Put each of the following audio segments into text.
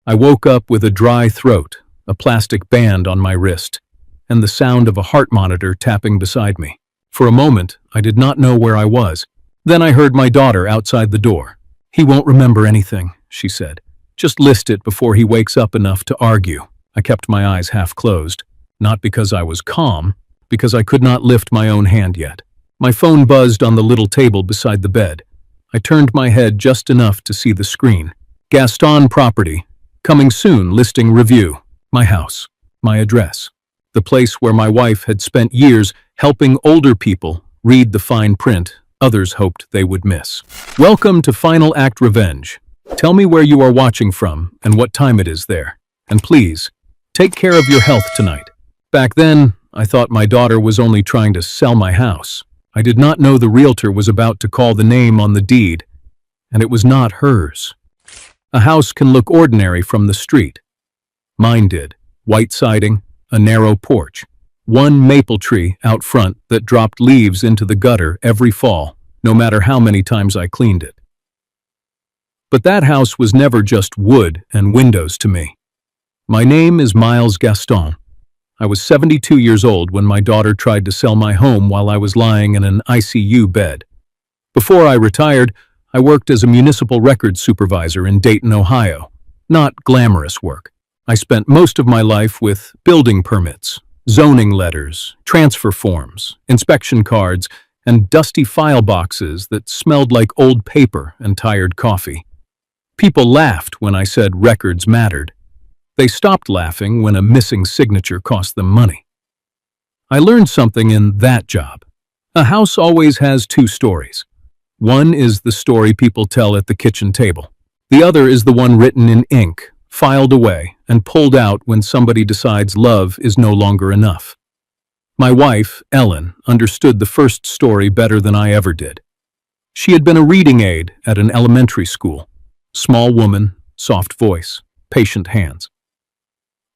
I woke up with a dry throat, a plastic band on my wrist, and the sound of a heart monitor tapping beside me. For a moment, I did not know where I was. Then I heard my daughter outside the door. "He won't remember anything," she said. "Just list it before he wakes up enough to argue." I kept my eyes half closed, not because I was calm, because I could not lift my own hand yet. My phone buzzed on the little table beside the bed. I turned my head just enough to see the screen. Gaston Property. Coming soon, listing review. My house. My address. The place where my wife had spent years helping older people read the fine print others hoped they would miss. Welcome to Final Act Revenge. Tell me where you are watching from and what time it is there. And please, take care of your health tonight. Back then, I thought my daughter was only trying to sell my house. I did not know the realtor was about to call the name on the deed, and it was not hers. A house can look ordinary from the street. Mine did. White siding, a narrow porch, one maple tree out front that dropped leaves into the gutter every fall, no matter how many times I cleaned it. But that house was never just wood and windows to me. My name is Miles Gaston. I was 72 years old when my daughter tried to sell my home while I was lying in an ICU bed. Before I retired, I worked as a municipal records supervisor in Dayton, Ohio. Not glamorous work. I spent most of my life with building permits, zoning letters, transfer forms, inspection cards, and dusty file boxes that smelled like old paper and tired coffee. People laughed when I said records mattered. They stopped laughing when a missing signature cost them money. I learned something in that job. A house always has two stories. One is the story people tell at the kitchen table. The other is the one written in ink, filed away, and pulled out when somebody decides love is no longer enough. My wife, Ellen, understood the first story better than I ever did. She had been a reading aide at an elementary school. Small woman, soft voice, patient hands.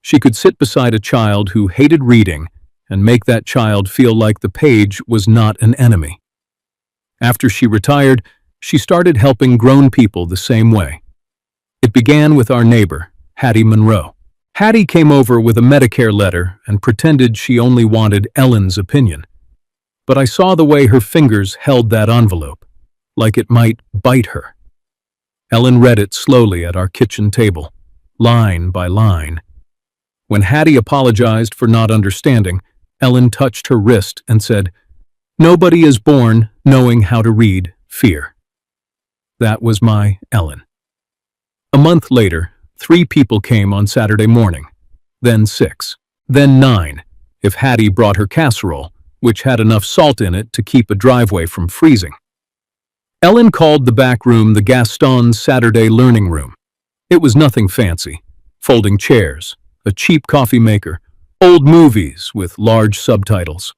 She could sit beside a child who hated reading and make that child feel like the page was not an enemy. After she retired, she started helping grown people the same way. It began with our neighbor, Hattie Monroe. Hattie came over with a Medicare letter and pretended she only wanted Ellen's opinion. But I saw the way her fingers held that envelope, like it might bite her. Ellen read it slowly at our kitchen table, line by line. When Hattie apologized for not understanding, Ellen touched her wrist and said, "Nobody is born knowing how to read fear." That was my Ellen. A month later, 3 people came on Saturday morning, then 6, then 9, if Hattie brought her casserole, which had enough salt in it to keep a driveway from freezing. Ellen called the back room the Gaston's Saturday Learning Room. It was nothing fancy. Folding chairs, a cheap coffee maker, old movies with large subtitles,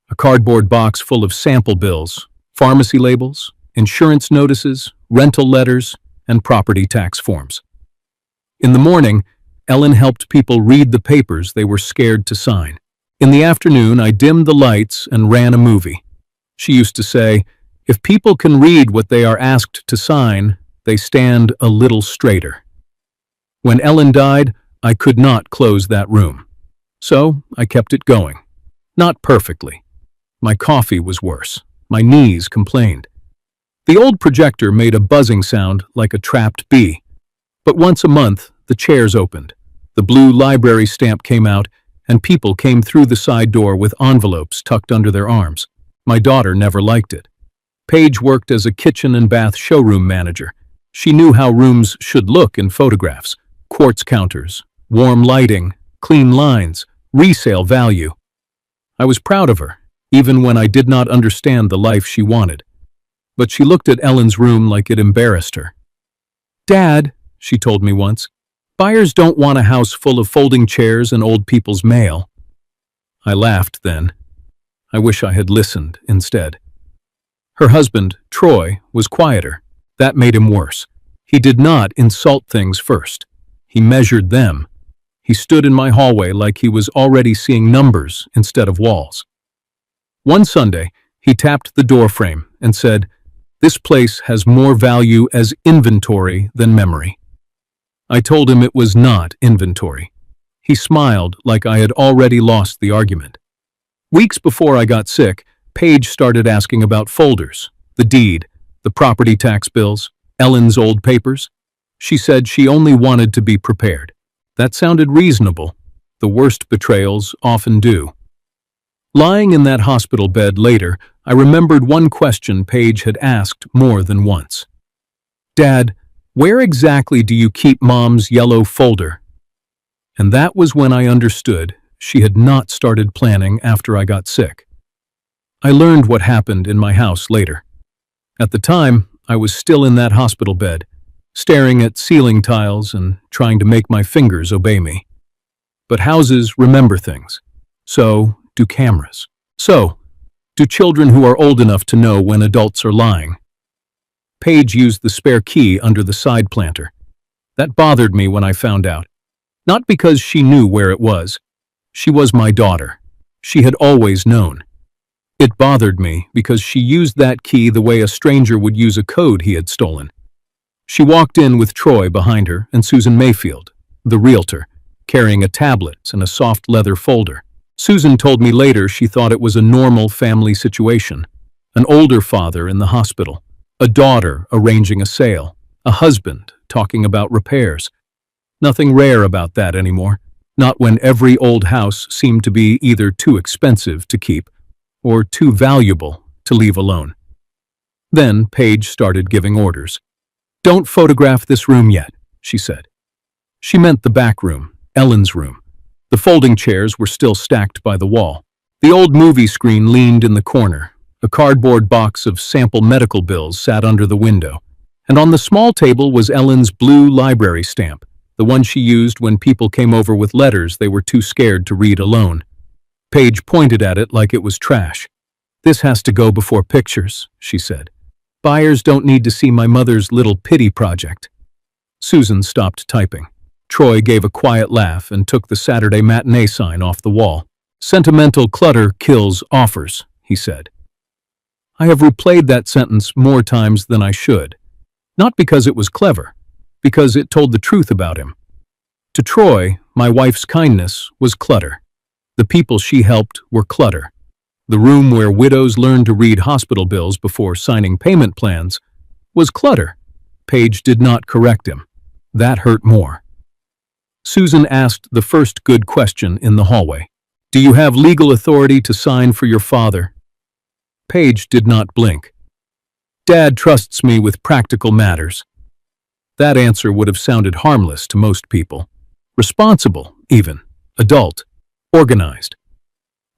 a cardboard box full of sample bills, pharmacy labels, insurance notices, rental letters, and property tax forms. In the morning, Ellen helped people read the papers they were scared to sign. In the afternoon, I dimmed the lights and ran a movie. She used to say, "If people can read what they are asked to sign, they stand a little straighter." When Ellen died, I could not close that room. So I kept it going. Not perfectly. My coffee was worse. My knees complained. The old projector made a buzzing sound like a trapped bee. But once a month, the chairs opened. The blue library stamp came out, and people came through the side door with envelopes tucked under their arms. My daughter never liked it. Paige worked as a kitchen and bath showroom manager. She knew how rooms should look in photographs. Quartz counters, warm lighting, clean lines, resale value. I was proud of her, even when I did not understand the life she wanted. But she looked at Ellen's room like it embarrassed her. "Dad," she told me once, "buyers don't want a house full of folding chairs and old people's mail." I laughed then. I wish I had listened instead. Her husband, Troy, was quieter. That made him worse. He did not insult things first. He measured them. He stood in my hallway like he was already seeing numbers instead of walls. One Sunday, he tapped the doorframe and said, "This place has more value as inventory than memory." I told him it was not inventory. He smiled like I had already lost the argument. Weeks before I got sick, Paige started asking about folders, the deed, the property tax bills, Ellen's old papers. She said she only wanted to be prepared. That sounded reasonable. The worst betrayals often do. Lying in that hospital bed later, I remembered one question Paige had asked more than once. "Dad, where exactly do you keep Mom's yellow folder?" And that was when I understood she had not started planning after I got sick. I learned what happened in my house later. At the time, I was still in that hospital bed, staring at ceiling tiles and trying to make my fingers obey me. But houses remember things. So do cameras. So do children who are old enough to know when adults are lying. Paige used the spare key under the side planter. That bothered me when I found out. Not because she knew where it was. She was my daughter. She had always known. It bothered me because she used that key the way a stranger would use a code he had stolen. She walked in with Troy behind her and Susan Mayfield, the realtor, carrying a tablet and a soft leather folder. Susan told me later she thought it was a normal family situation. An older father in the hospital, a daughter arranging a sale, a husband talking about repairs. Nothing rare about that anymore, not when every old house seemed to be either too expensive to keep or too valuable to leave alone. Then Paige started giving orders. "Don't photograph this room yet," she said. She meant the back room, Ellen's room. The folding chairs were still stacked by the wall. The old movie screen leaned in the corner. A cardboard box of sample medical bills sat under the window. And on the small table was Ellen's blue library stamp, the one she used when people came over with letters they were too scared to read alone. Paige pointed at it like it was trash. "This has to go before pictures," she said. "Buyers don't need to see my mother's little pity project." Susan stopped typing. Troy gave a quiet laugh and took the Saturday matinee sign off the wall. "Sentimental clutter kills offers," he said. I have replayed that sentence more times than I should. Not because it was clever, because it told the truth about him. To Troy, my wife's kindness was clutter. The people she helped were clutter. The room where widows learned to read hospital bills before signing payment plans was clutter. Paige did not correct him. That hurt more. Susan asked the first good question in the hallway. "Do you have legal authority to sign for your father?" Paige did not blink. "Dad trusts me with practical matters." That answer would have sounded harmless to most people. Responsible, even. Adult. Organized.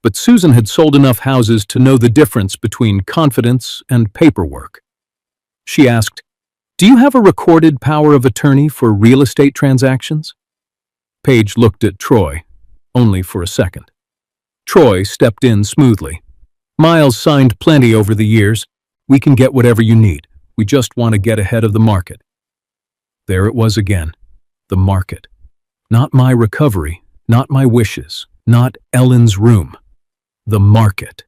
But Susan had sold enough houses to know the difference between confidence and paperwork. She asked, "Do you have a recorded power of attorney for real estate transactions?" Paige looked at Troy, only for a second. Troy stepped in smoothly. "Miles signed plenty over the years. We can get whatever you need. We just want to get ahead of the market." There it was again. The market. Not my recovery, not my wishes, not Ellen's room. The market.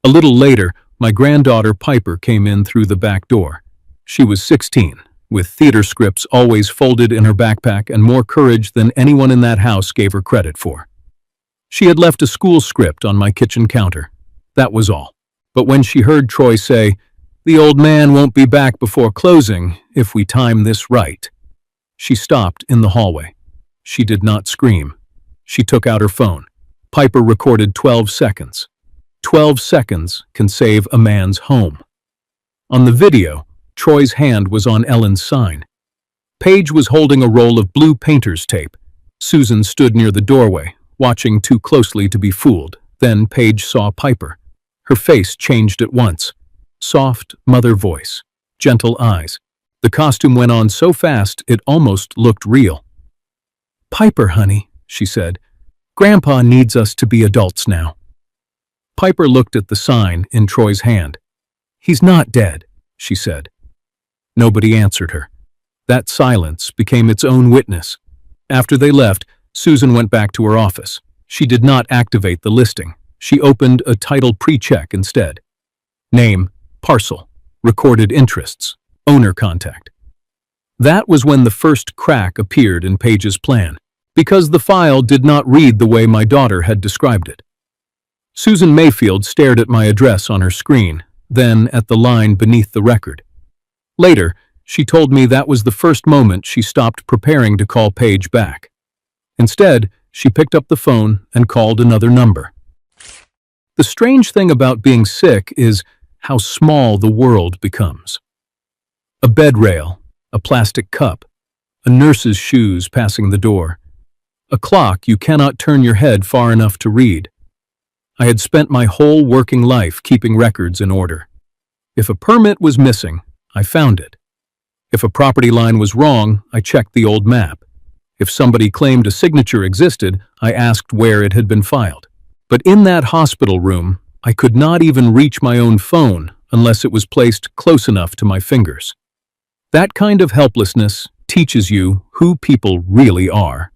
A little later, my granddaughter Piper came in through the back door. She was 16, with theater scripts always folded in her backpack and more courage than anyone in that house gave her credit for. She had left a school script on my kitchen counter. That was all. But when she heard Troy say, "The old man won't be back before closing if we time this right," she stopped in the hallway. She did not scream. She took out her phone. Piper recorded 12 seconds. 12 seconds can save a man's home. On the video, Troy's hand was on Ellen's sign. Paige was holding a roll of blue painter's tape. Susan stood near the doorway, watching too closely to be fooled. Then Paige saw Piper. Her face changed at once. Soft mother voice. Gentle eyes. The costume went on so fast it almost looked real. "Piper, honey," she said. "Grandpa needs us to be adults now." Piper looked at the sign in Troy's hand. "He's not dead," she said. Nobody answered her. That silence became its own witness. After they left, Susan went back to her office. She did not activate the listing. She opened a title pre-check instead. Name, parcel, recorded interests, owner contact. That was when the first crack appeared in Paige's plan, because the file did not read the way my daughter had described it. Susan Mayfield stared at my address on her screen, then at the line beneath the record. Later, she told me that was the first moment she stopped preparing to call Paige back. Instead, she picked up the phone and called another number. The strange thing about being sick is how small the world becomes. A bed rail, a plastic cup, a nurse's shoes passing the door, a clock you cannot turn your head far enough to read. I had spent my whole working life keeping records in order. If a permit was missing, I found it. If a property line was wrong, I checked the old map. If somebody claimed a signature existed, I asked where it had been filed. But in that hospital room, I could not even reach my own phone unless it was placed close enough to my fingers. That kind of helplessness teaches you who people really are.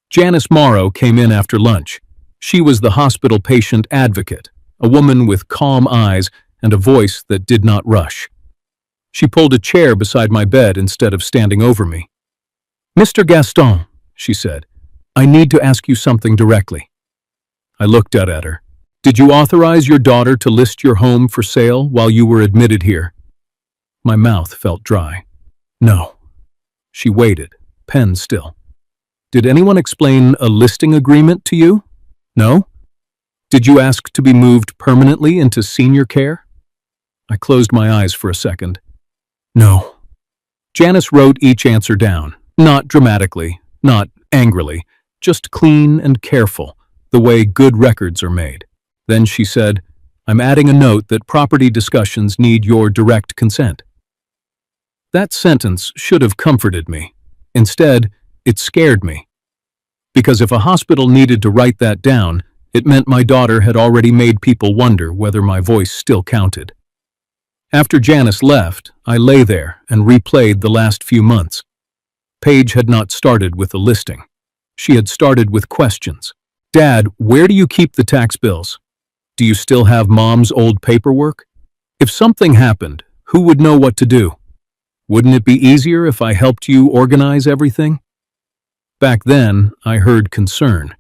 Janice Morrow came in after lunch. She was the hospital patient advocate, a woman with calm eyes and a voice that did not rush. She pulled a chair beside my bed instead of standing over me. "Mr. Gaston," she said, "I need to ask you something directly." I looked at her. "Did you authorize your daughter to list your home for sale while you were admitted here?" My mouth felt dry. "No." She waited, pen still. "Did anyone explain a listing agreement to you?" "No." "Did you ask to be moved permanently into senior care?" I closed my eyes for a second. "No." Janice wrote each answer down, not dramatically, not angrily, just clean and careful, the way good records are made. Then she said, "I'm adding a note that property discussions need your direct consent." That sentence should have comforted me. Instead, it scared me. Because if a hospital needed to write that down, it meant my daughter had already made people wonder whether my voice still counted. After Janice left, I lay there and replayed the last few months. Paige had not started with a listing. She had started with questions. "Dad, where do you keep the tax bills? Do you still have Mom's old paperwork? If something happened, who would know what to do? Wouldn't it be easier if I helped you organize everything?" Back then, I heard concern.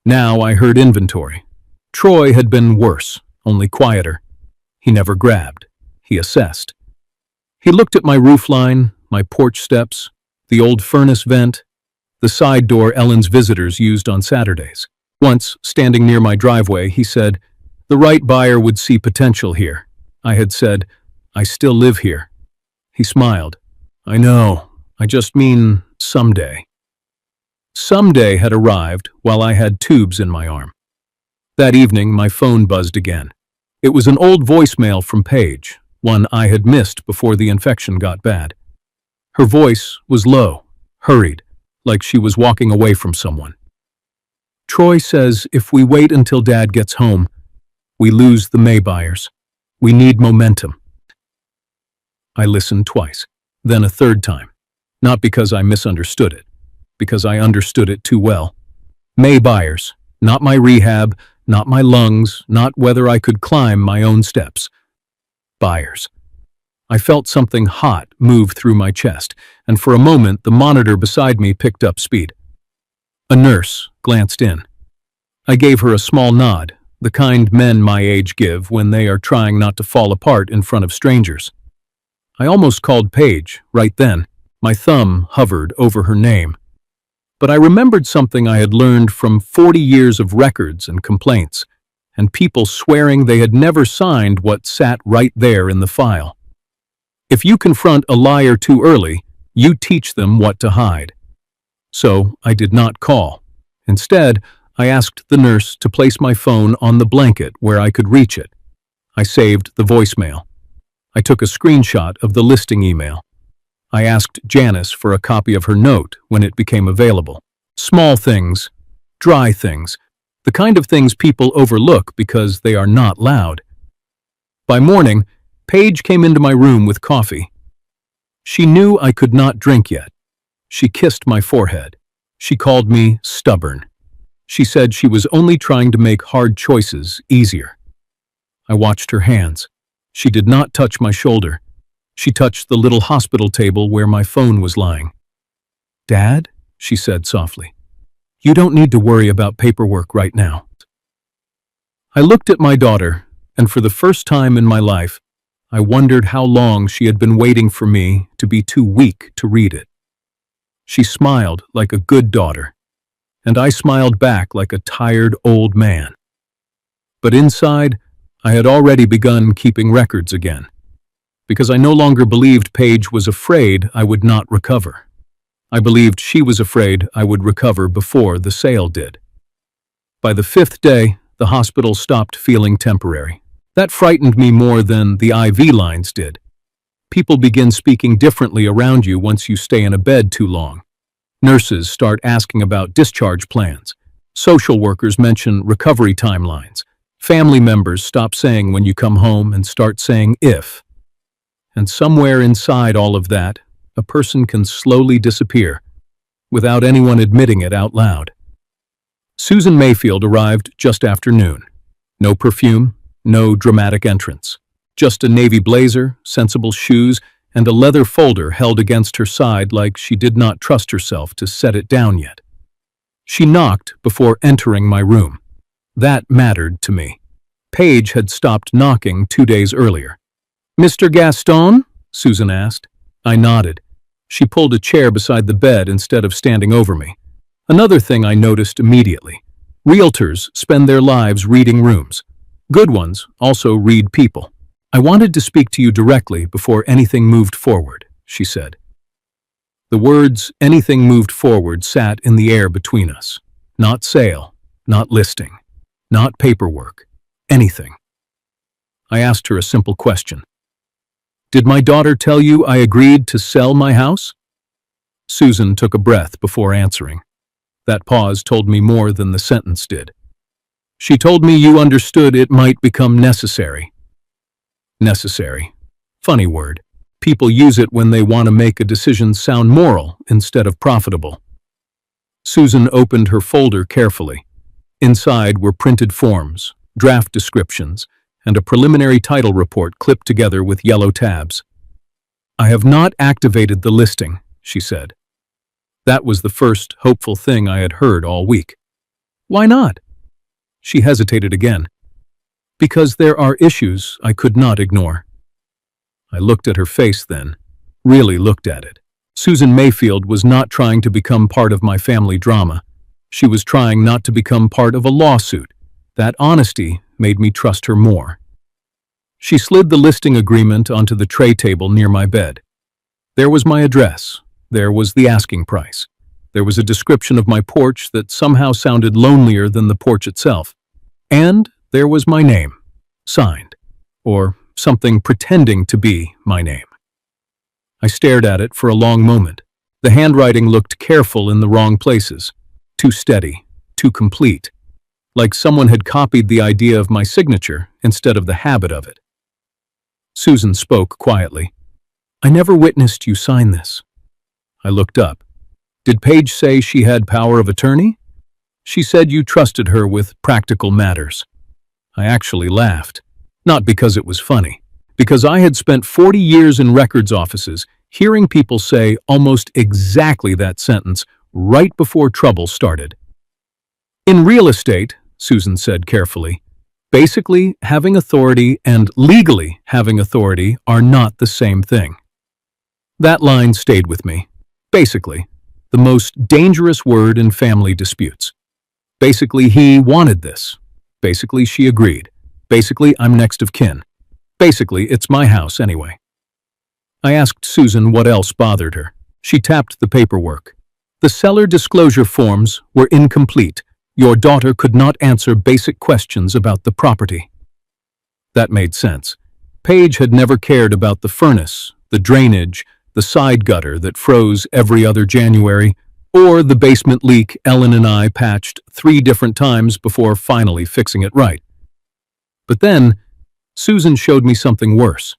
Now I heard inventory. Troy had been worse, only quieter. He never grabbed. He assessed. He looked at my roofline, my porch steps, the old furnace vent, the side door Ellen's visitors used on Saturdays. Once, standing near my driveway, he said, "The right buyer would see potential here." I had said, "I still live here." He smiled. "I know. I just mean someday." Someday had arrived while I had tubes in my arm. That evening, my phone buzzed again. It was an old voicemail from Paige, one I had missed before the infection got bad. Her voice was low, hurried, like she was walking away from someone. "Troy says if we wait until Dad gets home, we lose the May buyers. We need momentum." I listened twice, then a third time. Not because I misunderstood it, because I understood it too well. May buyers, not my rehab, not my lungs, not whether I could climb my own steps. Buyers. I felt something hot move through my chest, and for a moment the monitor beside me picked up speed. A nurse glanced in. I gave her a small nod, the kind men my age give when they are trying not to fall apart in front of strangers. I almost called Paige right then. My thumb hovered over her name. But I remembered something I had learned from 40 years of records and complaints, and people swearing they had never signed what sat right there in the file. If you confront a liar too early, you teach them what to hide. So I did not call. Instead, I asked the nurse to place my phone on the blanket where I could reach it. I saved the voicemail. I took a screenshot of the listing email. I asked Janice for a copy of her note when it became available. Small things, dry things, the kind of things people overlook because they are not loud. By morning, Paige came into my room with coffee. She knew I could not drink yet. She kissed my forehead. She called me stubborn. She said she was only trying to make hard choices easier. I watched her hands. She did not touch my shoulder. She touched the little hospital table where my phone was lying. "Dad," she said softly, "you don't need to worry about paperwork right now." I looked at my daughter, and for the first time in my life, I wondered how long she had been waiting for me to be too weak to read it. She smiled like a good daughter, and I smiled back like a tired old man. But inside, I had already begun keeping records again, because I no longer believed Paige was afraid I would not recover. I believed she was afraid I would recover before the sale did. By the 5th day, the hospital stopped feeling temporary. That frightened me more than the IV lines did. People begin speaking differently around you once you stay in a bed too long. Nurses start asking about discharge plans. Social workers mention recovery timelines. Family members stop saying when you come home and start saying if. And somewhere inside all of that, a person can slowly disappear without anyone admitting it out loud. Susan Mayfield arrived just after noon. No perfume, no dramatic entrance. Just a navy blazer, sensible shoes, and a leather folder held against her side like she did not trust herself to set it down yet. She knocked before entering my room. That mattered to me. Paige had stopped knocking 2 days earlier. "Mr. Gaston?" Susan asked. I nodded. She pulled a chair beside the bed instead of standing over me. Another thing I noticed immediately. Realtors spend their lives reading rooms. Good ones also read people. "I wanted to speak to you directly before anything moved forward," she said. The words "anything moved forward" sat in the air between us. Not sale, not listing, not paperwork, anything. I asked her a simple question. "Did my daughter tell you I agreed to sell my house?" Susan took a breath before answering. That pause told me more than the sentence did. "She told me you understood it might become necessary." Necessary. Funny word. People use it when they want to make a decision sound moral instead of profitable. Susan opened her folder carefully. Inside were printed forms, draft descriptions, and a preliminary title report clipped together with yellow tabs. "I have not activated the listing," she said. That was the first hopeful thing I had heard all week. "Why not?" She hesitated again. "Because there are issues I could not ignore." I looked at her face then, really looked at it. Susan Mayfield was not trying to become part of my family drama. She was trying not to become part of a lawsuit. That honesty made me trust her more. She slid the listing agreement onto the tray table near my bed. There was my address. There was the asking price. There was a description of my porch that somehow sounded lonelier than the porch itself. And there was my name, signed, or something pretending to be my name. I stared at it for a long moment. The handwriting looked careful in the wrong places, too steady, too complete, like someone had copied the idea of my signature instead of the habit of it. Susan spoke quietly. "I never witnessed you sign this." I looked up. "Did Paige say she had power of attorney?" "She said you trusted her with practical matters." I actually laughed. Not because it was funny. Because I had spent 40 years in records offices hearing people say almost exactly that sentence right before trouble started. "In real estate," Susan said carefully, "basically having authority and legally having authority are not the same thing." That line stayed with me. Basically, the most dangerous word in family disputes. Basically, he wanted this. Basically, she agreed. Basically, I'm next of kin. Basically, it's my house anyway. I asked Susan what else bothered her. She tapped the paperwork. "The seller disclosure forms were incomplete. Your daughter could not answer basic questions about the property." That made sense. Paige had never cared about the furnace, the drainage, the side gutter that froze every other January, or the basement leak Ellen and I patched 3 different times before finally fixing it right. But then, Susan showed me something worse.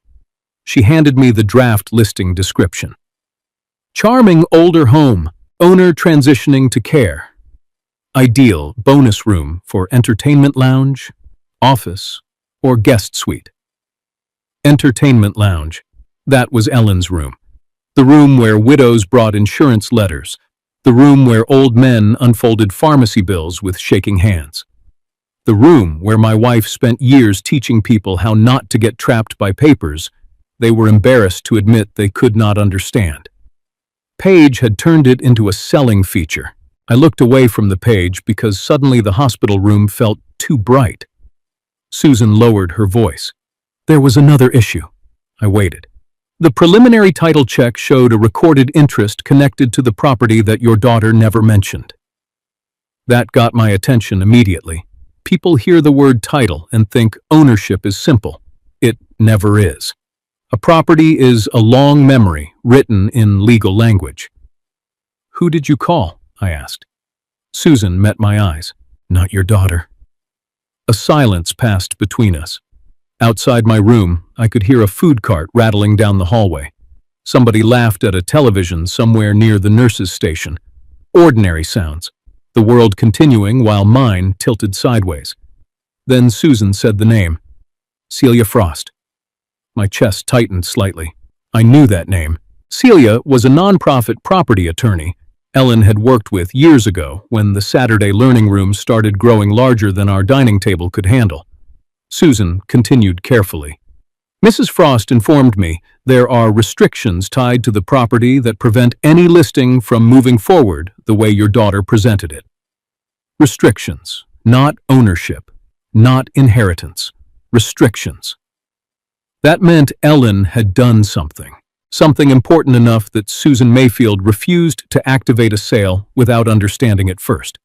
She handed me the draft listing description. "Charming older home, owner transitioning to care. Ideal bonus room for entertainment lounge, office, or guest suite." Entertainment lounge. That was Ellen's room. The room where widows brought insurance letters. The room where old men unfolded pharmacy bills with shaking hands. The room where my wife spent years teaching people how not to get trapped by papers they were embarrassed to admit they could not understand. Paige had turned it into a selling feature. I looked away from the page because suddenly the hospital room felt too bright. Susan lowered her voice. There was another issue. I waited. The preliminary title check showed a recorded interest connected to the property that your daughter never mentioned. That got my attention immediately. People hear the word title and think ownership is simple. It never is. A property is a long memory written in legal language. Who did you call? I asked. Susan met my eyes. Not your daughter. A silence passed between us. Outside my room, I could hear a food cart rattling down the hallway. Somebody laughed at a television somewhere near the nurse's station. Ordinary sounds, the world continuing while mine tilted sideways. Then Susan said the name. Celia Frost. My chest tightened slightly. I knew that name. Celia was a nonprofit property attorney Ellen had worked with years ago when the Saturday learning room started growing larger than our dining table could handle. Susan continued carefully. Mrs. Frost informed me there are restrictions tied to the property that prevent any listing from moving forward the way your daughter presented it. Restrictions, not ownership, not inheritance. Restrictions. That meant Ellen had done something important enough that Susan Mayfield refused to activate a sale without understanding it first.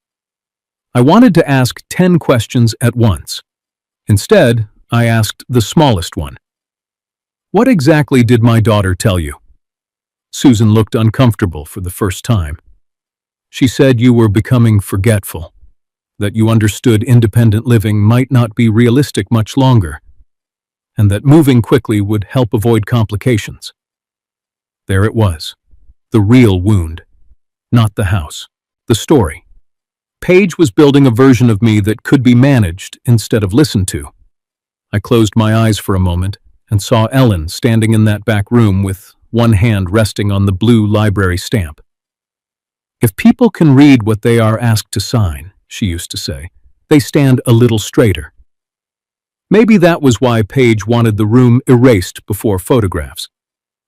I wanted to ask 10 questions at once. Instead, I asked the smallest one. What exactly did my daughter tell you? Susan looked uncomfortable for the first time. She said you were becoming forgetful, that you understood independent living might not be realistic much longer, and that moving quickly would help avoid complications. There it was, the real wound, not the house, the story. Paige was building a version of me that could be managed instead of listened to. I closed my eyes for a moment and saw Ellen standing in that back room with one hand resting on the blue library stamp. If people can read what they are asked to sign, she used to say, they stand a little straighter. Maybe that was why Paige wanted the room erased before photographs,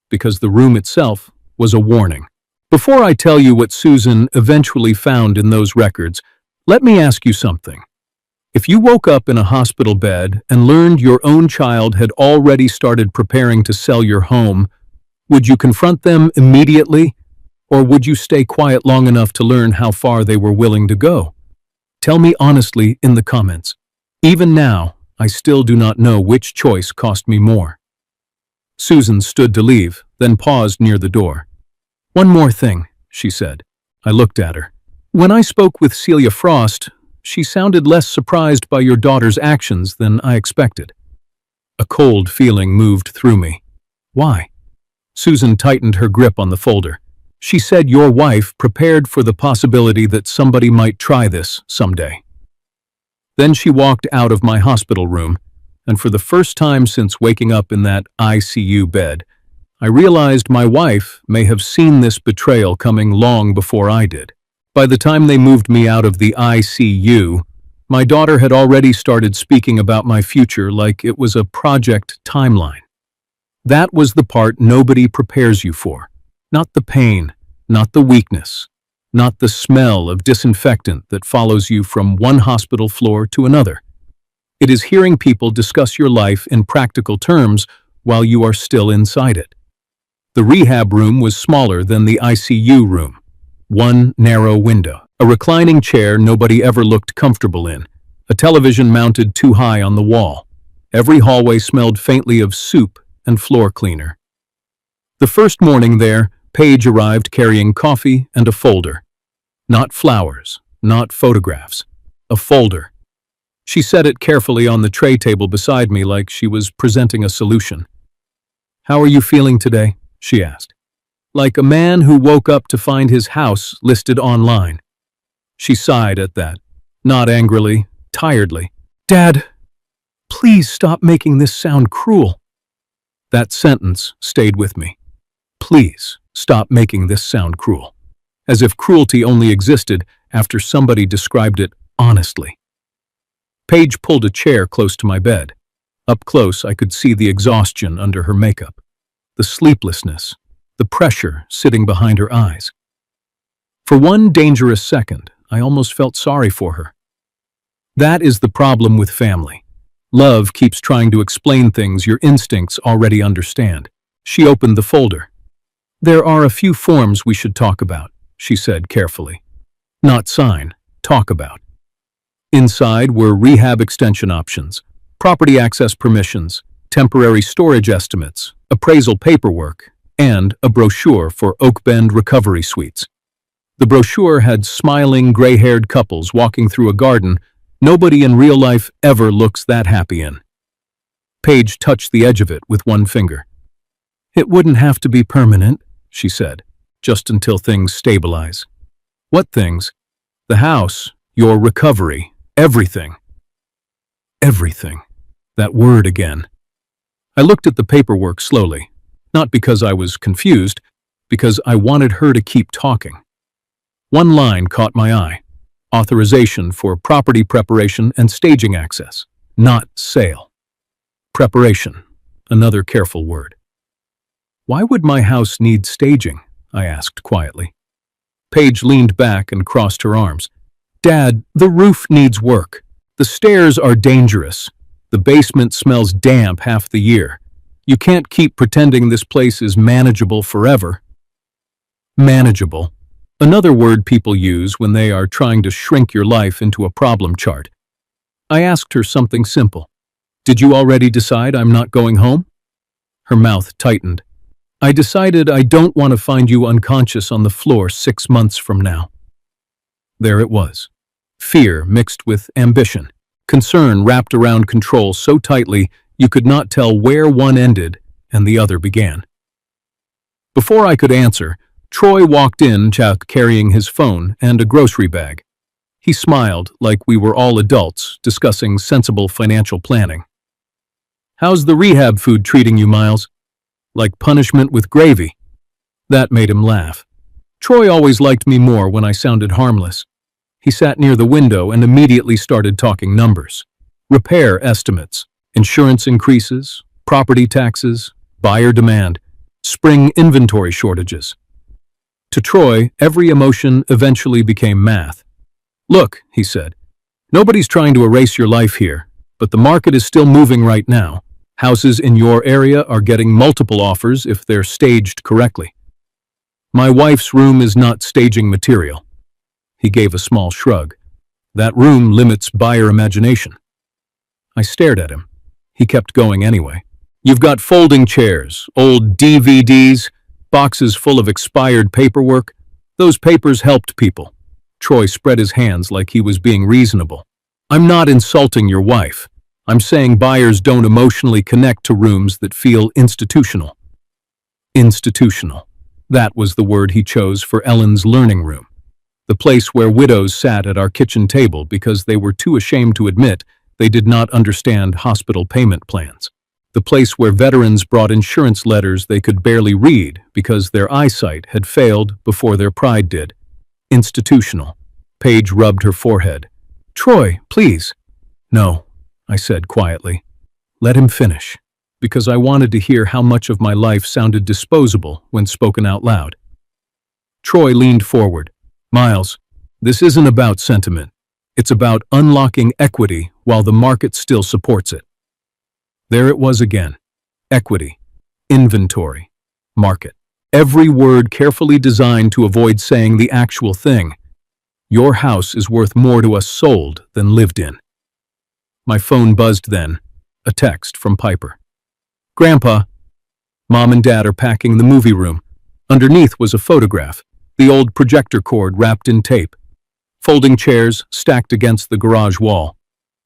because the room itself was a warning. Before I tell you what Susan eventually found in those records, let me ask you something. If you woke up in a hospital bed and learned your own child had already started preparing to sell your home, would you confront them immediately, or would you stay quiet long enough to learn how far they were willing to go? Tell me honestly in the comments. Even now, I still do not know which choice cost me more. Susan stood to leave, then paused near the door. One more thing, she said. I looked at her. When I spoke with Celia Frost, she sounded less surprised by your daughter's actions than I expected. A cold feeling moved through me. Why? Susan tightened her grip on the folder. She said your wife prepared for the possibility that somebody might try this someday. Then she walked out of my hospital room, and for the first time since waking up in that ICU bed, I realized my wife may have seen this betrayal coming long before I did. By the time they moved me out of the ICU, my daughter had already started speaking about my future like it was a project timeline. That was the part nobody prepares you for. Not the pain, not the weakness, not the smell of disinfectant that follows you from one hospital floor to another. It is hearing people discuss your life in practical terms while you are still inside it. The rehab room was smaller than the ICU room. One narrow window, a reclining chair nobody ever looked comfortable in, a television mounted too high on the wall. Every hallway smelled faintly of soup and floor cleaner. The first morning there, Paige arrived carrying coffee and a folder. Not flowers, not photographs, a folder. She set it carefully on the tray table beside me like she was presenting a solution. How are you feeling today? She asked. Like a man who woke up to find his house listed online. She sighed at that, not angrily, tiredly. Dad, please stop making this sound cruel. That sentence stayed with me. Please stop making this sound cruel. As if cruelty only existed after somebody described it honestly. Paige pulled a chair close to my bed. Up close, I could see the exhaustion under her makeup, the sleeplessness, the pressure sitting behind her eyes. For one dangerous second, I almost felt sorry for her. That is the problem with family. Love keeps trying to explain things your instincts already understand. She opened the folder. There are a few forms we should talk about, she said carefully. Not sign, talk about. Inside were rehab extension options, property access permissions, temporary storage estimates, appraisal paperwork, and a brochure for Oak Bend recovery suites. The brochure had smiling, gray-haired couples walking through a garden nobody in real life ever looks that happy in. Paige touched the edge of it with one finger. It wouldn't have to be permanent, she said, just until things stabilize. What things? The house, your recovery, everything. Everything. That word again. I looked at the paperwork slowly, not because I was confused, because I wanted her to keep talking. One line caught my eye. Authorization for property preparation and staging access, not sale. Preparation, another careful word. Why would my house need staging? I asked quietly. Paige leaned back and crossed her arms. Dad, the roof needs work. The stairs are dangerous. The basement smells damp half the year. You can't keep pretending this place is manageable forever. Manageable. Another word people use when they are trying to shrink your life into a problem chart. I asked her something simple. Did you already decide I'm not going home? Her mouth tightened. I decided I don't want to find you unconscious on the floor 6 months from now. There it was. Fear mixed with ambition. Concern wrapped around control so tightly you could not tell where one ended and the other began. Before I could answer, Troy walked in, carrying his phone and a grocery bag. He smiled like we were all adults discussing sensible financial planning. How's the rehab food treating you, Miles? Like punishment with gravy. That made him laugh. Troy always liked me more when I sounded harmless. He sat near the window and immediately started talking numbers. Repair estimates, insurance increases, property taxes, buyer demand, spring inventory shortages. To Troy, every emotion eventually became math. Look, he said, nobody's trying to erase your life here, but the market is still moving right now. Houses in your area are getting multiple offers if they're staged correctly. My wife's room is not staging material. He gave a small shrug. That room limits buyer imagination. I stared at him. He kept going anyway. You've got folding chairs, old DVDs, boxes full of expired paperwork. Those papers helped people. Troy spread his hands like he was being reasonable. I'm not insulting your wife. I'm saying buyers don't emotionally connect to rooms that feel institutional. Institutional. That was the word he chose for Ellen's learning room. The place where widows sat at our kitchen table because they were too ashamed to admit they did not understand hospital payment plans. The place where veterans brought insurance letters they could barely read because their eyesight had failed before their pride did. Institutional. Paige rubbed her forehead. Troy, please. No, I said quietly. Let him finish, because I wanted to hear how much of my life sounded disposable when spoken out loud. Troy leaned forward. Miles, this isn't about sentiment. It's about unlocking equity while the market still supports it. There it was again. Equity, inventory, market. Every word carefully designed to avoid saying the actual thing. Your house is worth more to us sold than lived in. My phone buzzed then, a text from Piper. Grandpa, Mom and Dad are packing the movie room. Underneath was a photograph, the old projector cord wrapped in tape. Folding chairs stacked against the garage wall.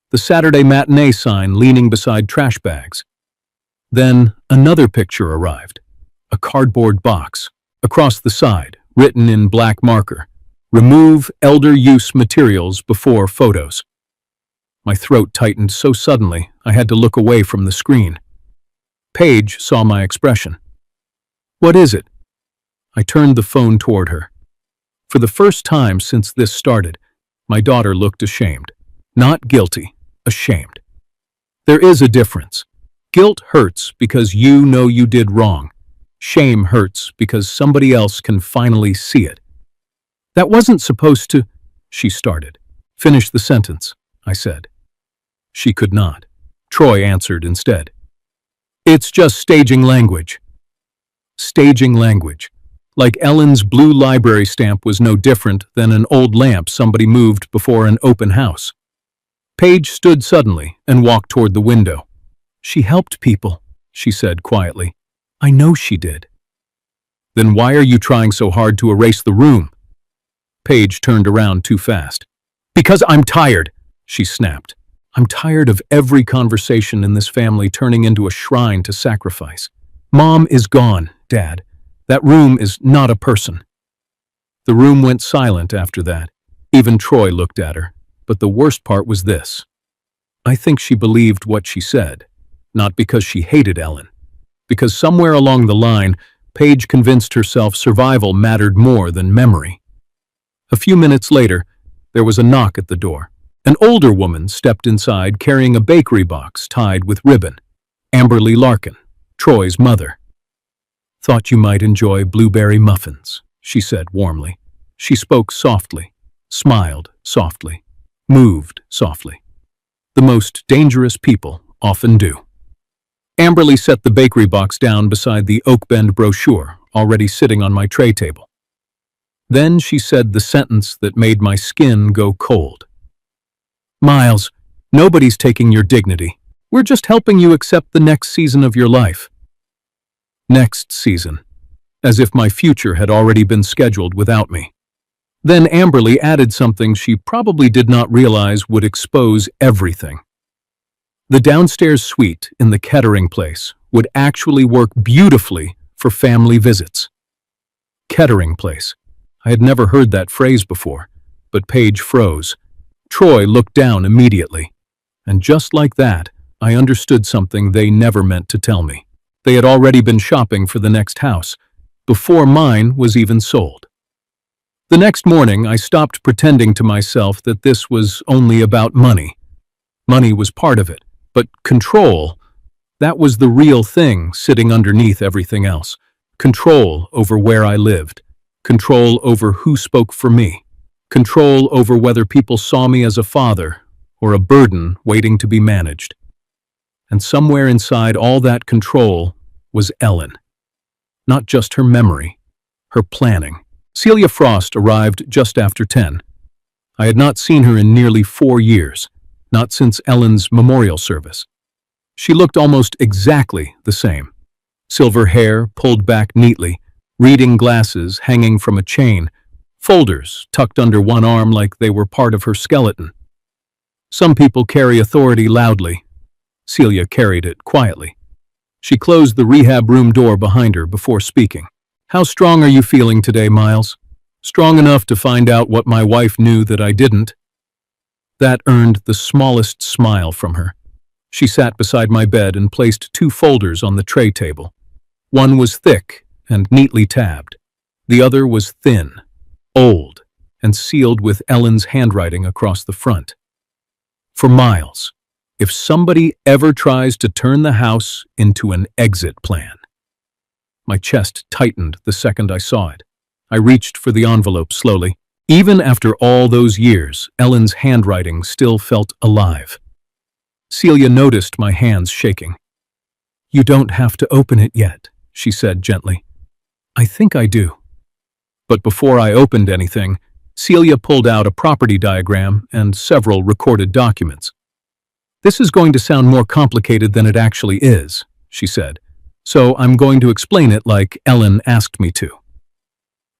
The Saturday matinee sign leaning beside trash bags. Then another picture arrived. A cardboard box. Across the side, written in black marker. Remove elder use materials before photos. My throat tightened so suddenly I had to look away from the screen. Paige saw my expression. "What is it?" I turned the phone toward her. For the first time since this started, my daughter looked ashamed. Not guilty, ashamed. There is a difference. Guilt hurts because you know you did wrong. Shame hurts because somebody else can finally see it. "That wasn't supposed to," she started. "Finish the sentence," I said. She could not. Troy answered instead. "It's just staging language." Staging language. Like Ellen's blue library stamp was no different than an old lamp somebody moved before an open house. Paige stood suddenly and walked toward the window. "She helped people," she said quietly. "I know she did." "Then why are you trying so hard to erase the room?" Paige turned around too fast. "Because I'm tired," she snapped. "I'm tired of every conversation in this family turning into a shrine to sacrifice. Mom is gone, Dad. That room is not a person." The room went silent after that. Even Troy looked at her. But the worst part was this. I think she believed what she said, not because she hated Ellen. Because somewhere along the line, Paige convinced herself survival mattered more than memory. A few minutes later, there was a knock at the door. An older woman stepped inside carrying a bakery box tied with ribbon. Amberly Larkin, Troy's mother. "Thought you might enjoy blueberry muffins," she said warmly. She spoke softly, smiled softly, moved softly. The most dangerous people often do. Amberly set the bakery box down beside the Oak Bend brochure, already sitting on my tray table. Then she said the sentence that made my skin go cold. "Miles, nobody's taking your dignity. We're just helping you accept the next season of your life." Next season. As if my future had already been scheduled without me. Then Amberly added something she probably did not realize would expose everything. The downstairs suite in the Kettering place would actually work beautifully for family visits. Kettering place. I had never heard that phrase before, but Paige froze. Troy looked down immediately. And just like that, I understood something they never meant to tell me. They had already been shopping for the next house, before mine was even sold. The next morning, I stopped pretending to myself that this was only about money. Money was part of it, but control, that was the real thing sitting underneath everything else. Control over where I lived. Control over who spoke for me. Control over whether people saw me as a father or a burden waiting to be managed. And somewhere inside all that control was Ellen. Not just her memory, her planning. Celia Frost arrived just after 10. I had not seen her in nearly 4 years, not since Ellen's memorial service. She looked almost exactly the same. Silver hair pulled back neatly, reading glasses hanging from a chain, folders tucked under one arm like they were part of her skeleton. Some people carry authority loudly. Celia carried it quietly. She closed the rehab room door behind her before speaking. "How strong are you feeling today, Miles? Strong enough to find out what my wife knew that I didn't?" That earned the smallest smile from her. She sat beside my bed and placed 2 folders on the tray table. One was thick and neatly tabbed. The other was thin, old, and sealed with Ellen's handwriting across the front. For Miles. If somebody ever tries to turn the house into an exit plan. My chest tightened the second I saw it. I reached for the envelope slowly. Even after all those years, Ellen's handwriting still felt alive. Celia noticed my hands shaking. "You don't have to open it yet," she said gently. "I think I do." But before I opened anything, Celia pulled out a property diagram and several recorded documents. "This is going to sound more complicated than it actually is," she said, "so I'm going to explain it like Ellen asked me to."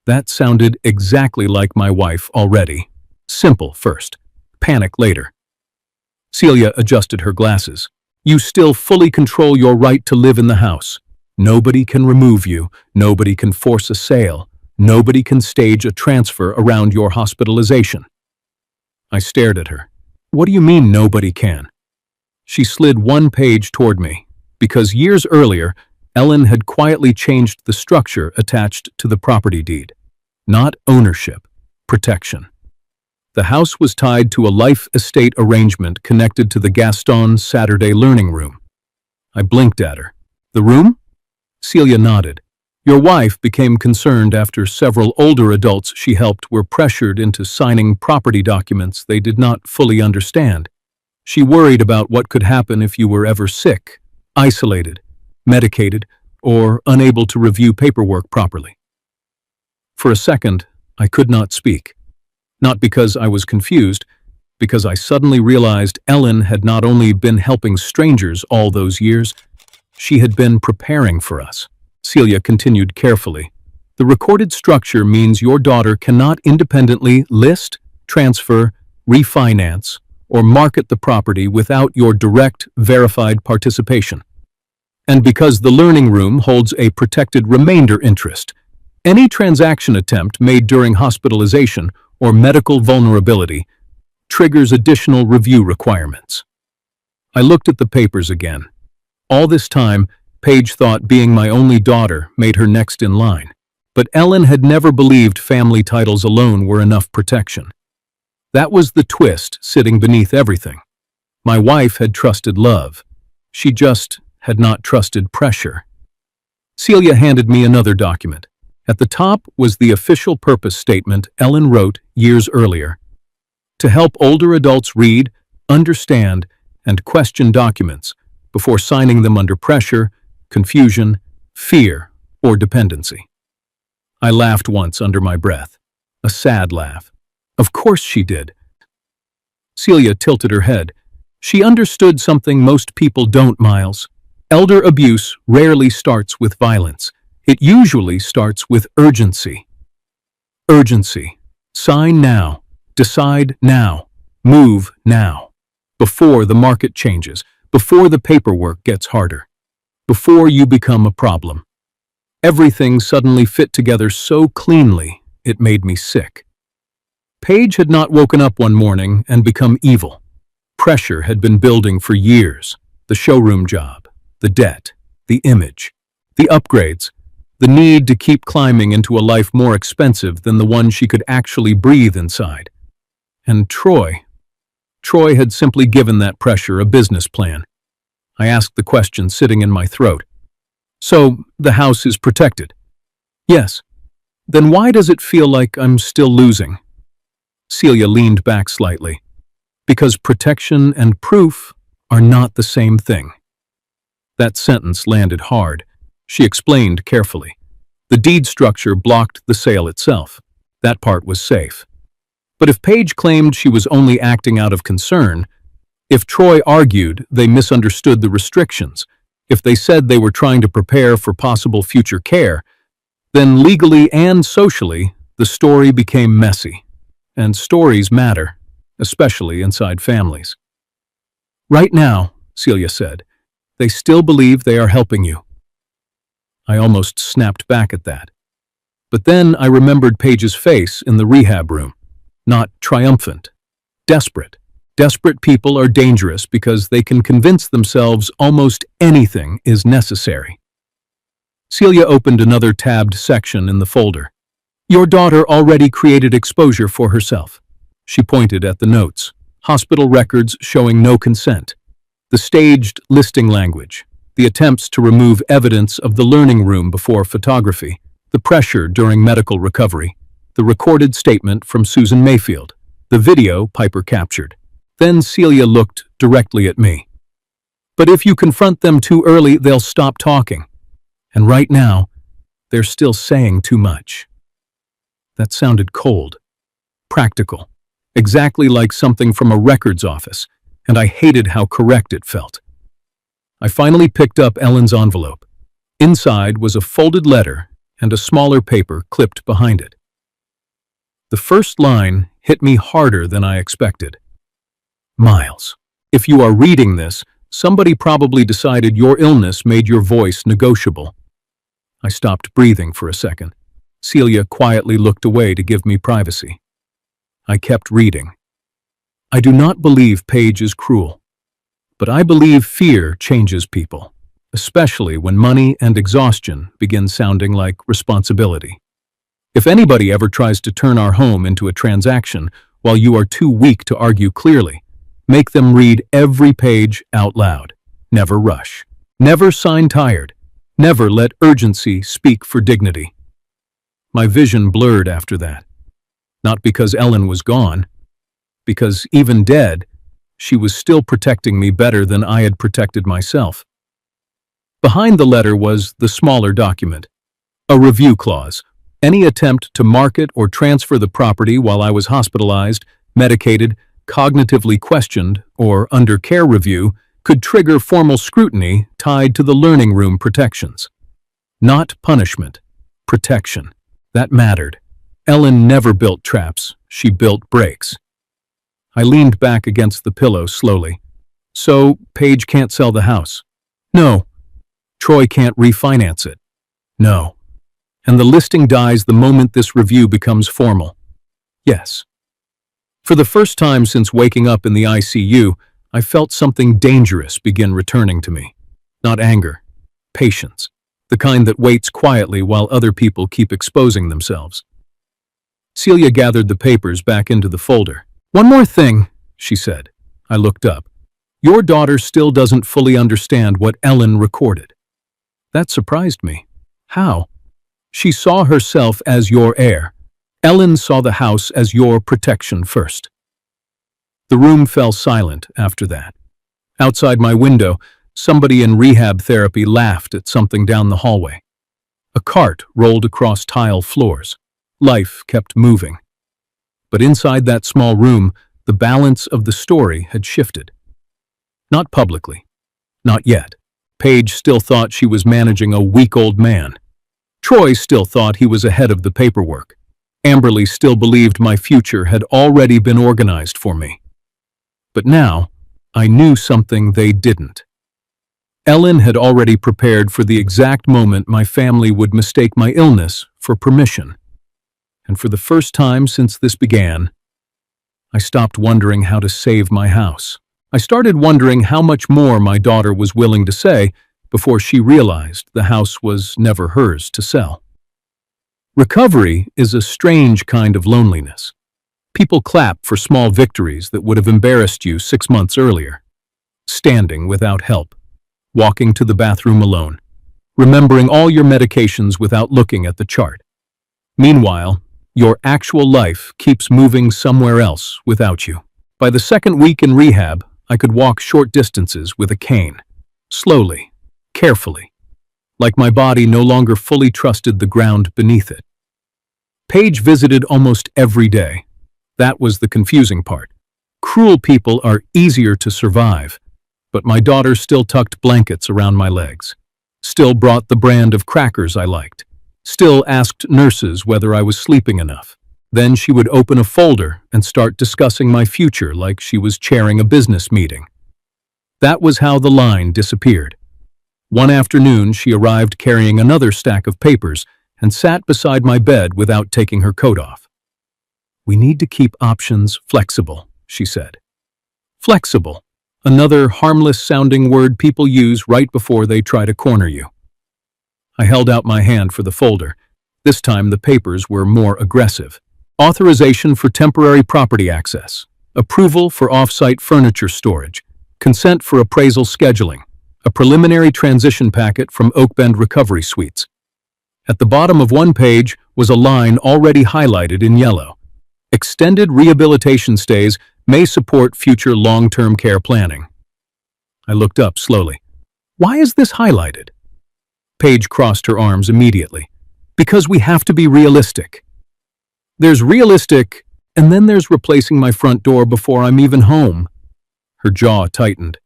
That sounded exactly like my wife already. Simple first, panic later. Celia adjusted her glasses. "You still fully control your right to live in the house. Nobody can remove you, nobody can force a sale, nobody can stage a transfer around your hospitalization." I stared at her. "What do you mean nobody can?" She slid one page toward me, because years earlier, Ellen had quietly changed the structure attached to the property deed. Not ownership, protection. The house was tied to a life estate arrangement connected to the Gaston Saturday learning room. I blinked at her. The room? Celia nodded. Your wife became concerned after several older adults she helped were pressured into signing property documents they did not fully understand. She worried about what could happen if you were ever sick, isolated, medicated, or unable to review paperwork properly. For a second, I could not speak. Not because I was confused, because I suddenly realized Ellen had not only been helping strangers all those years, she had been preparing for us. Celia continued carefully. The recorded structure means your daughter cannot independently list, transfer, refinance, or market the property without your direct, verified participation. And because the learning room holds a protected remainder interest, any transaction attempt made during hospitalization or medical vulnerability triggers additional review requirements. I looked at the papers again. All this time, Paige thought being my only daughter made her next in line. But Ellen had never believed family titles alone were enough protection. That was the twist sitting beneath everything. My wife had trusted love. She just had not trusted pressure. Celia handed me another document. At the top was the official purpose statement Ellen wrote years earlier. To help older adults read, understand, and question documents before signing them under pressure, confusion, fear, or dependency. I laughed once under my breath. A sad laugh. Of course she did. Celia tilted her head. She understood something most people don't, Miles. Elder abuse rarely starts with violence. It usually starts with urgency. Urgency. Sign now. Decide now. Move now. Before the market changes. Before the paperwork gets harder. Before you become a problem. Everything suddenly fit together so cleanly, it made me sick. Paige had not woken up one morning and become evil. Pressure had been building for years. The showroom job, the debt, the image, the upgrades, the need to keep climbing into a life more expensive than the one she could actually breathe inside. And Troy had simply given that pressure a business plan. I asked the question sitting in my throat. So, the house is protected? Yes. Then why does it feel like I'm still losing? Celia leaned back slightly. Because protection and proof are not the same thing. That sentence landed hard. She explained carefully. The deed structure blocked the sale itself. That part was safe. But if Paige claimed she was only acting out of concern, if Troy argued they misunderstood the restrictions, if they said they were trying to prepare for possible future care, then legally and socially, the story became messy. And stories matter, especially inside families. Right now, Celia said, they still believe they are helping you. I almost snapped back at that. But then I remembered Paige's face in the rehab room. Not triumphant. Desperate. Desperate people are dangerous because they can convince themselves almost anything is necessary. Celia opened another tabbed section in the folder. Your daughter already created exposure for herself. She pointed at the notes. Hospital records showing no consent. The staged listing language. The attempts to remove evidence of the learning room before photography. The pressure during medical recovery. The recorded statement from Susan Mayfield. The video Piper captured. Then Celia looked directly at me. But if you confront them too early, they'll stop talking. And right now, they're still saying too much. That sounded cold. Practical. Exactly like something from a records office, and I hated how correct it felt. I finally picked up Ellen's envelope. Inside was a folded letter and a smaller paper clipped behind it. The first line hit me harder than I expected. Miles, if you are reading this, somebody probably decided your illness made your voice negotiable. I stopped breathing for a second. Celia quietly looked away to give me privacy. I kept reading. I do not believe Paige is cruel, but I believe fear changes people. especially when money and exhaustion begin sounding like responsibility. If anybody ever tries to turn our home into a transaction while you are too weak to argue clearly, make them read every page out loud. Never rush. Never sign tired. Never let urgency speak for dignity. My vision blurred after that. Not because Ellen was gone, because even dead, she was still protecting me better than I had protected myself. Behind the letter was the smaller document, a review clause. Any attempt to market or transfer the property while I was hospitalized, medicated, cognitively questioned, or under care review could trigger formal scrutiny tied to the learning room protections. Not punishment, protection. That mattered. Ellen never built traps, she built brakes. I leaned back against the pillow slowly. So, Paige can't sell the house? No. Troy can't refinance it? No. And the listing dies the moment this review becomes formal? Yes. For the first time since waking up in the ICU, I felt something dangerous begin returning to me. Not anger, patience, the kind that waits quietly while other people keep exposing themselves. Celia gathered the papers back into the folder. "One more thing," she said. I looked up. "Your daughter still doesn't fully understand what Ellen recorded." That surprised me. How? She saw herself as your heir. Ellen saw the house as your protection first. The room fell silent after that. Outside my window, somebody in rehab therapy laughed at something down the hallway. A cart rolled across tile floors. Life kept moving. But inside that small room, the balance of the story had shifted. Not publicly. Not yet. Paige still thought she was managing a weak old man. Troy still thought he was ahead of the paperwork. Amberly still believed my future had already been organized for me. But now, I knew something they didn't. Ellen had already prepared for the exact moment my family would mistake my illness for permission. And for the first time since this began, I stopped wondering how to save my house. I started wondering how much more my daughter was willing to say before she realized the house was never hers to sell. Recovery is a strange kind of loneliness. People clap for small victories that would have embarrassed you 6 months earlier. Standing without help, walking to the bathroom alone, remembering all your medications without looking at the chart. Meanwhile, your actual life keeps moving somewhere else without you. By the second week in rehab, I could walk short distances with a cane. Slowly, carefully, like my body no longer fully trusted the ground beneath it. Paige visited almost every day. That was the confusing part. Cruel people are easier to survive, but my daughter still tucked blankets around my legs, still brought the brand of crackers I liked, still asked nurses whether I was sleeping enough. Then she would open a folder and start discussing my future like she was chairing a business meeting. That was how the line disappeared. One afternoon, she arrived carrying another stack of papers and sat beside my bed without taking her coat off. "We need to keep options flexible," she said. Flexible, another harmless-sounding word people use right before they try to corner you. I held out my hand for the folder. This time the papers were more aggressive. Authorization for temporary property access, approval for off-site furniture storage, consent for appraisal scheduling, a preliminary transition packet from Oak Bend Recovery Suites. At the bottom of one page was a line already highlighted in yellow. Extended rehabilitation stays may support future long-term care planning. I looked up slowly. Why is this highlighted? Paige crossed her arms immediately. Because we have to be realistic. There's realistic, and then there's replacing my front door before I'm even home. Her jaw tightened.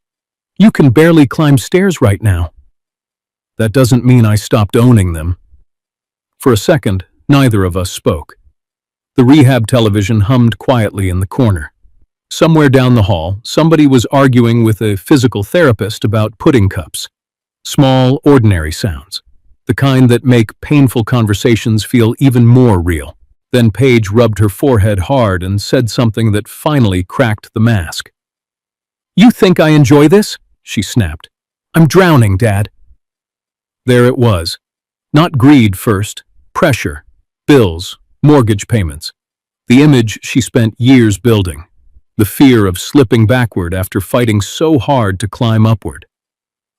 You can barely climb stairs right now. That doesn't mean I stopped owning them. For a second, neither of us spoke. The rehab television hummed quietly in the corner. Somewhere down the hall, somebody was arguing with a physical therapist about pudding cups. Small, ordinary sounds, the kind that make painful conversations feel even more real. Then Paige rubbed her forehead hard and said something that finally cracked the mask. "You think I enjoy this?" she snapped. "I'm drowning, Dad." There it was. Not greed first, pressure, bills, mortgage payments. The image she spent years building. The fear of slipping backward after fighting so hard to climb upward.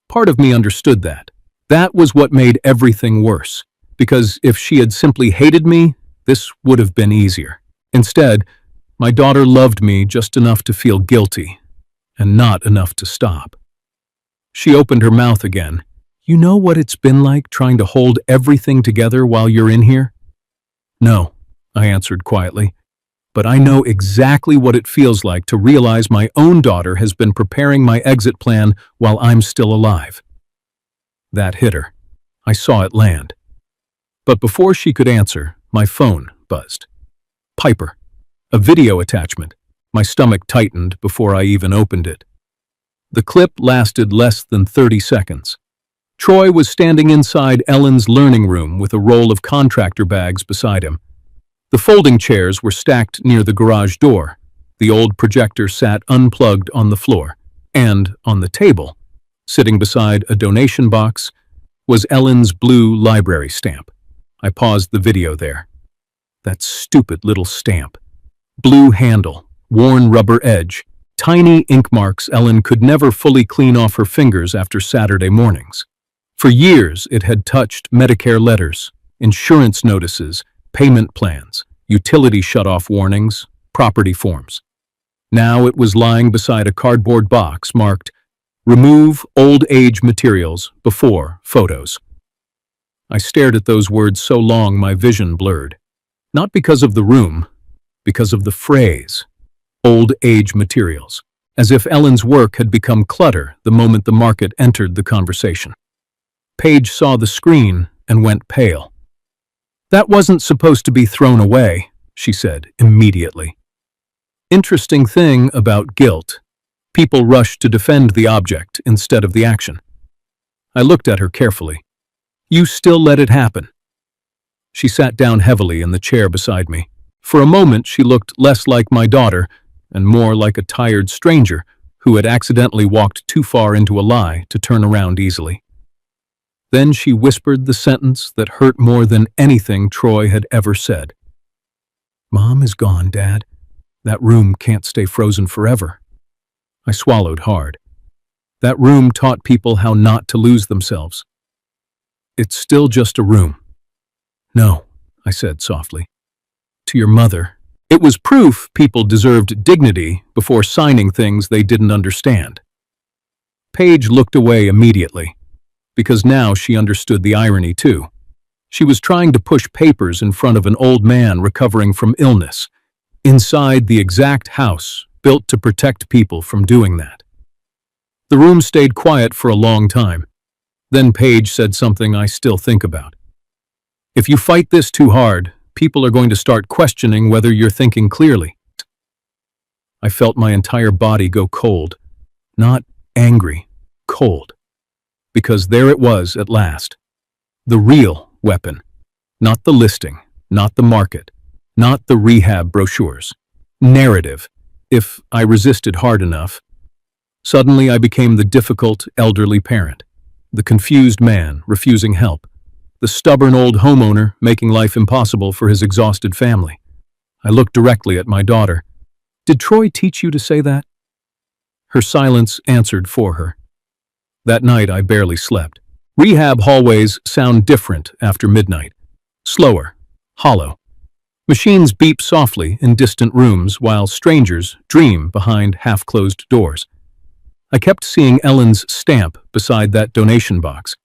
Part of me understood that. That was what made everything worse. Because if she had simply hated me, this would have been easier. Instead, my daughter loved me just enough to feel guilty, and not enough to stop. She opened her mouth again. You know what it's been like trying to hold everything together while you're in here? No, I answered quietly. But I know exactly what it feels like to realize my own daughter has been preparing my exit plan while I'm still alive. That hit her. I saw it land. But before she could answer, my phone buzzed. Piper. A video attachment. My stomach tightened before I even opened it. The clip lasted less than 30 seconds. Troy was standing inside Ellen's learning room with a roll of contractor bags beside him. The folding chairs were stacked near the garage door. The old projector sat unplugged on the floor. And on the table, sitting beside a donation box, was Ellen's blue library stamp. I paused the video there. That stupid little stamp. Blue handle, worn rubber edge, tiny ink marks Ellen could never fully clean off her fingers after Saturday mornings. For years, it had touched Medicare letters, insurance notices, payment plans, utility shut-off warnings, property forms. Now it was lying beside a cardboard box marked, "Remove old age materials before photos." I stared at those words so long my vision blurred. Not because of the room, because of the phrase, old age materials, as if Ellen's work had become clutter the moment the market entered the conversation. Paige saw the screen and went pale. That wasn't supposed to be thrown away, she said immediately. Interesting thing about guilt. People rush to defend the object instead of the action. I looked at her carefully. You still let it happen. She sat down heavily in the chair beside me. For a moment, she looked less like my daughter and more like a tired stranger who had accidentally walked too far into a lie to turn around easily. Then she whispered the sentence that hurt more than anything Troy had ever said. Mom is gone, Dad. That room can't stay frozen forever. I swallowed hard. That room taught people how not to lose themselves. It's still just a room. No, I said softly. To your mother. It was proof people deserved dignity before signing things they didn't understand. Paige looked away immediately, because now she understood the irony too. She was trying to push papers in front of an old man recovering from illness, inside the exact house built to protect people from doing that. The room stayed quiet for a long time. Then Paige said something I still think about. If you fight this too hard, people are going to start questioning whether you're thinking clearly. I felt my entire body go cold. Not angry, cold. Because there it was at last. The real weapon. Not the listing, not the market, not the rehab brochures. Narrative. If I resisted hard enough. Suddenly I became the difficult, elderly parent. The confused man, refusing help. The stubborn old homeowner, making life impossible for his exhausted family. I looked directly at my daughter. Did Troy teach you to say that? Her silence answered for her. That night I barely slept. Rehab hallways sound different after midnight. Slower, hollow. Machines beep softly in distant rooms while strangers dream behind half-closed doors. I kept seeing Ellen's stamp beside that donation box.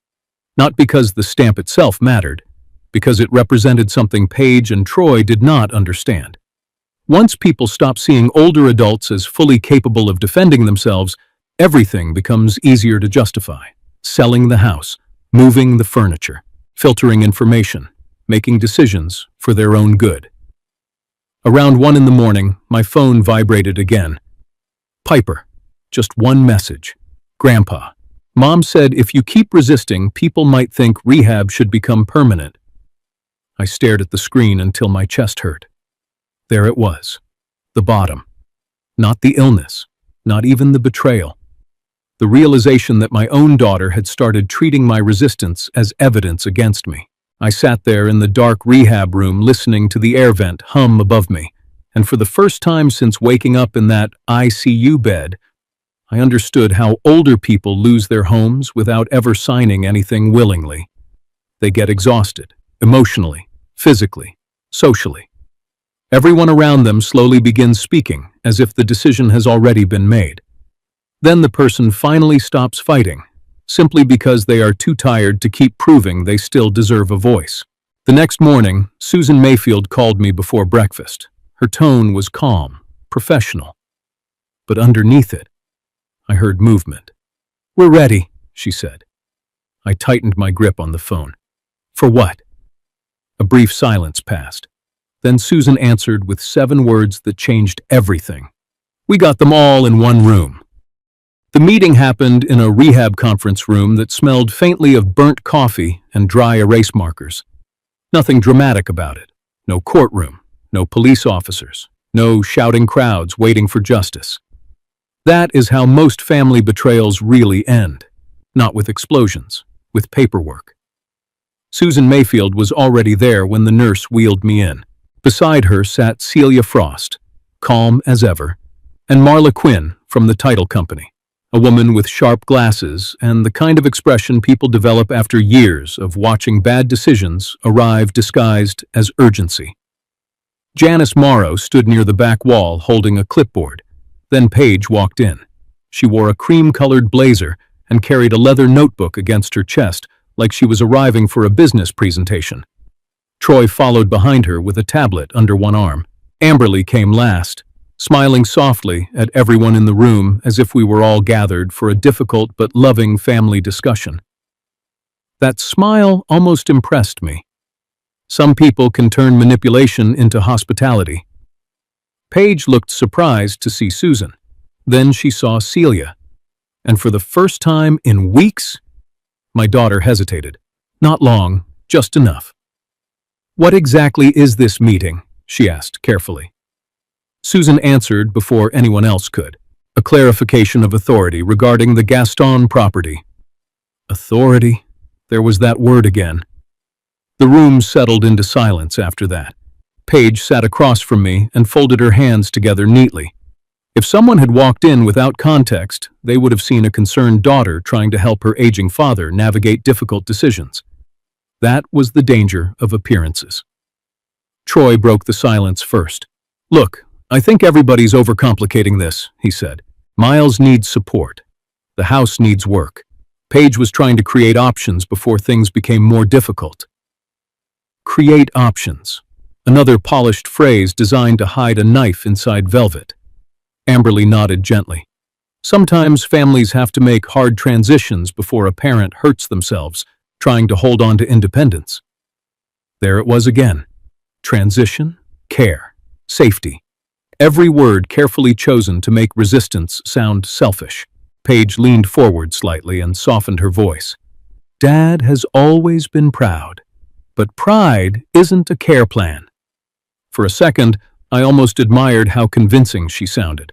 Not because the stamp itself mattered, because it represented something Paige and Troy did not understand. Once people stop seeing older adults as fully capable of defending themselves, everything becomes easier to justify. Selling the house, moving the furniture, filtering information, making decisions for their own good. Around 1 a.m, my phone vibrated again. Piper. Just one message. Grandpa. Mom said if you keep resisting, people might think rehab should become permanent. I stared at the screen until my chest hurt. There it was. The bottom. Not the illness. Not even the betrayal. the realization that my own daughter had started treating my resistance as evidence against me. I sat there in the dark rehab room listening to the air vent hum above me, and for the first time since waking up in that ICU bed, I understood how older people lose their homes without ever signing anything willingly. They get exhausted, emotionally, physically, socially. Everyone around them slowly begins speaking, as if the decision has already been made. Then the person finally stops fighting, simply because they are too tired to keep proving they still deserve a voice. The next morning, Susan Mayfield called me before breakfast. Her tone was calm, professional. But underneath it, I heard movement. "We're ready," she said. I tightened my grip on the phone. "For what?" A brief silence passed. Then Susan answered with 7 words that changed everything. "We got them all in one room." The meeting happened in a rehab conference room that smelled faintly of burnt coffee and dry erase markers. Nothing dramatic about it. No courtroom, no police officers, no shouting crowds waiting for justice. That is how most family betrayals really end. Not with explosions, with paperwork. Susan Mayfield was already there when the nurse wheeled me in. Beside her sat Celia Frost, calm as ever, and Marla Quinn from the title company, a woman with sharp glasses and the kind of expression people develop after years of watching bad decisions arrive disguised as urgency. Janice Morrow stood near the back wall holding a clipboard. Then Paige walked in. She wore a cream-colored blazer and carried a leather notebook against her chest like she was arriving for a business presentation. Troy followed behind her with a tablet under one arm. Amberly came last, smiling softly at everyone in the room as if we were all gathered for a difficult but loving family discussion. That smile almost impressed me. Some people can turn manipulation into hospitality. Paige looked surprised to see Susan. Then she saw Celia. And for the first time in weeks, my daughter hesitated. Not long, just enough. "What exactly is this meeting?" she asked carefully. Susan answered before anyone else could. "A clarification of authority regarding the Gaston property." Authority? There was that word again. The room settled into silence after that. Paige sat across from me and folded her hands together neatly. If someone had walked in without context, they would have seen a concerned daughter trying to help her aging father navigate difficult decisions. That was the danger of appearances. Troy broke the silence first. "Look, I think everybody's overcomplicating this," he said. "Miles needs support. The house needs work." Paige was trying to create options before things became more difficult. Create options. Another polished phrase designed to hide a knife inside velvet. Amberly nodded gently. Sometimes families have to make hard transitions before a parent hurts themselves, trying to hold on to independence. There it was again. Transition, care, safety. Every word carefully chosen to make resistance sound selfish. Paige leaned forward slightly and softened her voice. "Dad has always been proud, but pride isn't a care plan." For a second, I almost admired how convincing she sounded.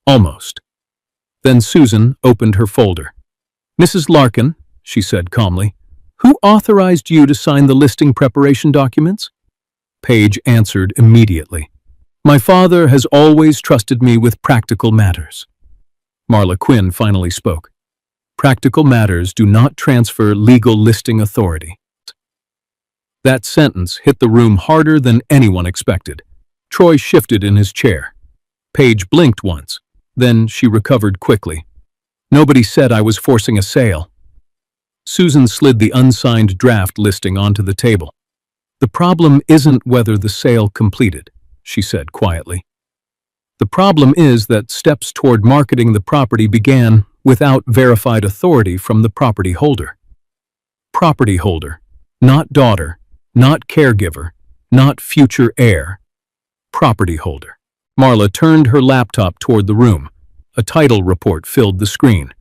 Almost. Then Susan opened her folder. "Mrs. Larkin," she said calmly, "who authorized you to sign the listing preparation documents?" Paige answered immediately. "My father has always trusted me with practical matters." Marla Quinn finally spoke. "Practical matters do not transfer legal listing authority." That sentence hit the room harder than anyone expected. Troy shifted in his chair. Paige blinked once. Then she recovered quickly. "Nobody said I was forcing a sale." Susan slid the unsigned draft listing onto the table. "The problem isn't whether the sale completed," she said quietly. "The problem is that steps toward marketing the property began without verified authority from the property holder. Property holder, not daughter, not caregiver, not future heir. Property holder." Marla turned her laptop toward the room. A title report filled the screen.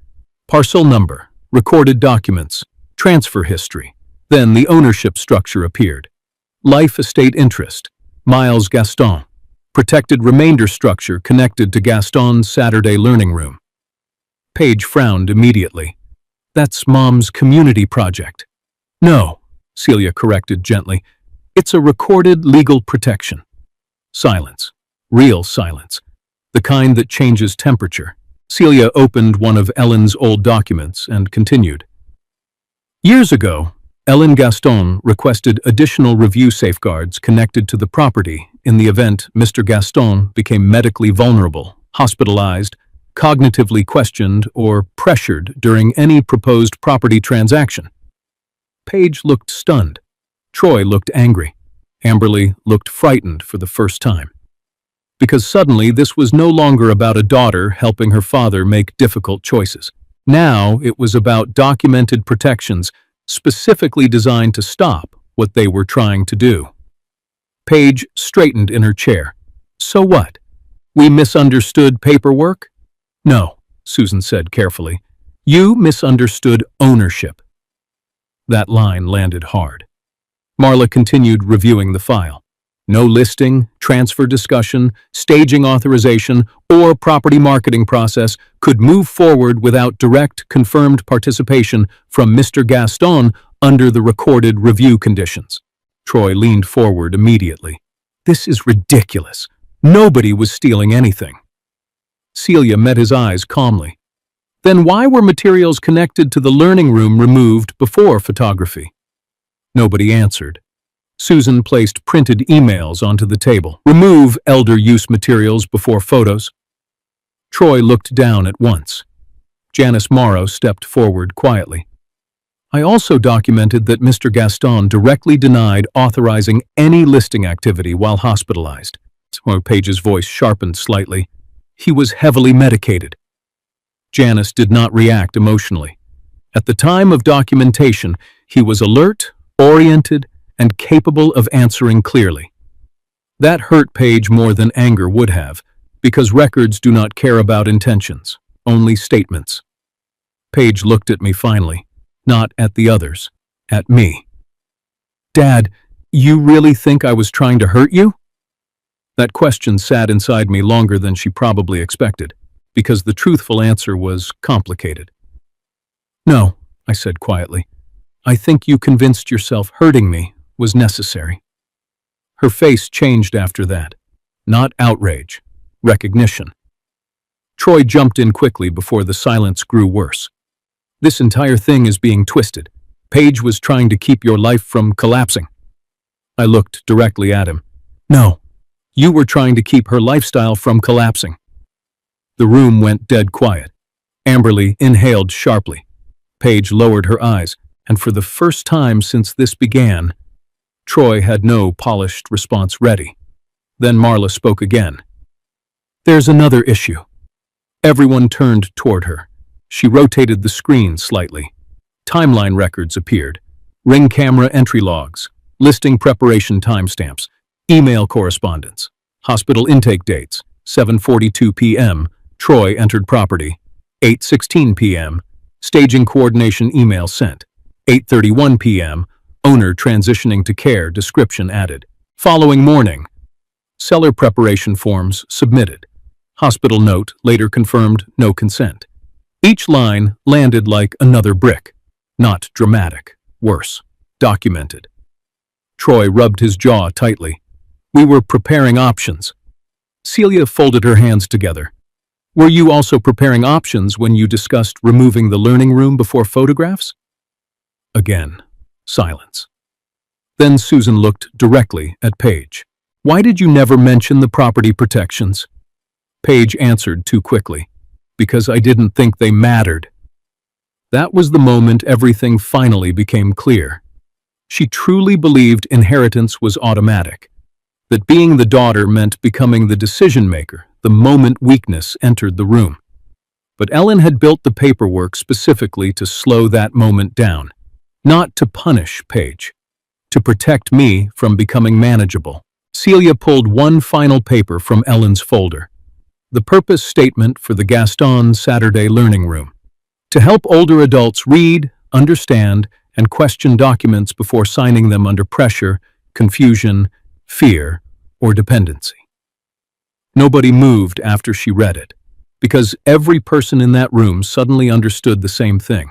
Parcel number, recorded documents, transfer history. Then the ownership structure appeared. Life estate interest, Miles Gaston. Protected remainder structure connected to Gaston's Saturday learning room. Paige frowned immediately. That's Mom's community project. No, Celia corrected gently. It's a recorded legal protection. Silence. Real silence. The kind that changes temperature. Celia opened one of Ellen's old documents and continued. Years ago, Ellen Gaston requested additional review safeguards connected to the property in the event Mr. Gaston became medically vulnerable, hospitalized, cognitively questioned, or pressured during any proposed property transaction. Paige looked stunned. Troy looked angry. Amberly looked frightened for the first time. Because suddenly this was no longer about a daughter helping her father make difficult choices. Now it was about documented protections specifically designed to stop what they were trying to do. Paige straightened in her chair. So what? We misunderstood paperwork? No, Susan said carefully. You misunderstood ownership. That line landed hard. Marla continued reviewing the file. No listing, transfer discussion, staging authorization, or property marketing process could move forward without direct, confirmed participation from Mr. Gaston under the recorded review conditions. Troy leaned forward immediately. This is ridiculous. Nobody was stealing anything. Celia met his eyes calmly. Then why were materials connected to the learning room removed before photography? Nobody answered. Susan placed printed emails onto the table. Remove elder use materials before photos. Troy looked down at once. Janice Morrow stepped forward quietly. I also documented that Mr. Gaston directly denied authorizing any listing activity while hospitalized. Paige's voice sharpened slightly. He was heavily medicated. Janice did not react emotionally. At the time of documentation, he was alert, oriented, and capable of answering clearly. That hurt Paige more than anger would have, because records do not care about intentions, only statements. Paige looked at me finally, not at the others, at me. Dad, you really think I was trying to hurt you? That question sat inside me longer than she probably expected, because the truthful answer was complicated. No, I said quietly. I think you convinced yourself hurting me was necessary. Her face changed after that. Not outrage, recognition. Troy jumped in quickly before the silence grew worse. This entire thing is being twisted. Paige was trying to keep your life from collapsing. I looked directly at him. No, you were trying to keep her lifestyle from collapsing. The room went dead quiet. Amberly inhaled sharply. Paige lowered her eyes, and for the first time since this began, Troy had no polished response ready. Then Marla spoke again. There's another issue. Everyone turned toward her. She rotated the screen slightly. Timeline records appeared. Ring camera entry logs, listing preparation timestamps, email correspondence, hospital intake dates, 7:42 p.m., Troy entered property, 8:16 p.m., staging coordination email sent, 8:31 p.m., owner transitioning to care description added. Following morning, seller preparation forms submitted. Hospital note later confirmed no consent. Each line landed like another brick. Not dramatic, worse, documented. Troy rubbed his jaw tightly. We were preparing options. Celia folded her hands together. Were you also preparing options when you discussed removing the learning room before photographs? Again, silence. Then Susan looked directly at Paige. Why did you never mention the property protections? Paige answered too quickly. Because I didn't think they mattered. That was the moment everything finally became clear. She truly believed inheritance was automatic, that being the daughter meant becoming the decision-maker the moment weakness entered the room. But Ellen had built the paperwork specifically to slow that moment down, not to punish Paige, to protect me from becoming manageable. Celia pulled one final paper from Ellen's folder. The purpose statement for the Gaston Saturday Learning Room. To help older adults read, understand, and question documents before signing them under pressure, confusion, fear, or dependency. Nobody moved after she read it. because every person in that room suddenly understood the same thing.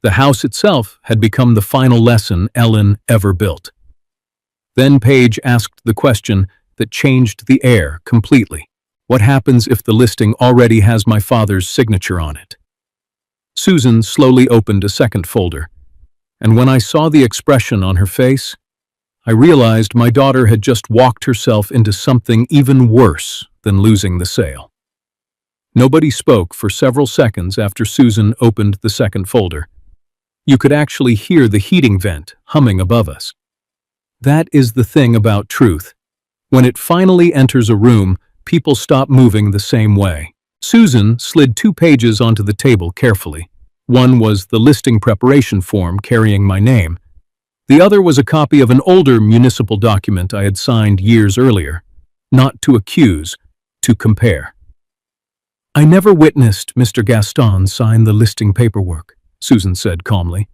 The house itself had become the final lesson Ellen ever built. Then Paige asked the question that changed the air completely. What happens if the listing already has my father's signature on it? Susan slowly opened a second folder, and when I saw the expression on her face, I realized my daughter had just walked herself into something even worse than losing the sale. Nobody spoke for several seconds after Susan opened the second folder. You could actually hear the heating vent humming above us. That is the thing about truth. When it finally enters a room, people stop moving the same way. Susan slid 2 pages onto the table carefully. One was the listing preparation form carrying my name. The other was a copy of an older municipal document I had signed years earlier. Not to accuse, to compare. "I never witnessed Mr. Gaston sign the listing paperwork," Susan said calmly.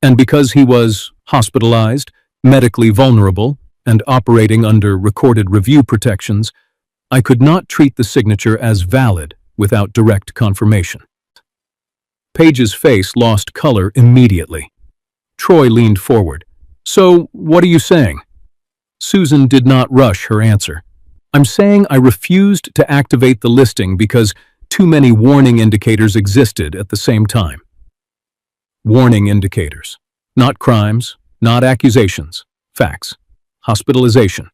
"And because he was hospitalized, medically vulnerable, and operating under recorded review protections, I could not treat the signature as valid without direct confirmation." Paige's face lost color immediately. Troy leaned forward. "So, what are you saying?" Susan did not rush her answer. "I'm saying I refused to activate the listing because too many warning indicators existed at the same time." Warning indicators. Not crimes, not accusations. Facts. Hospitalization.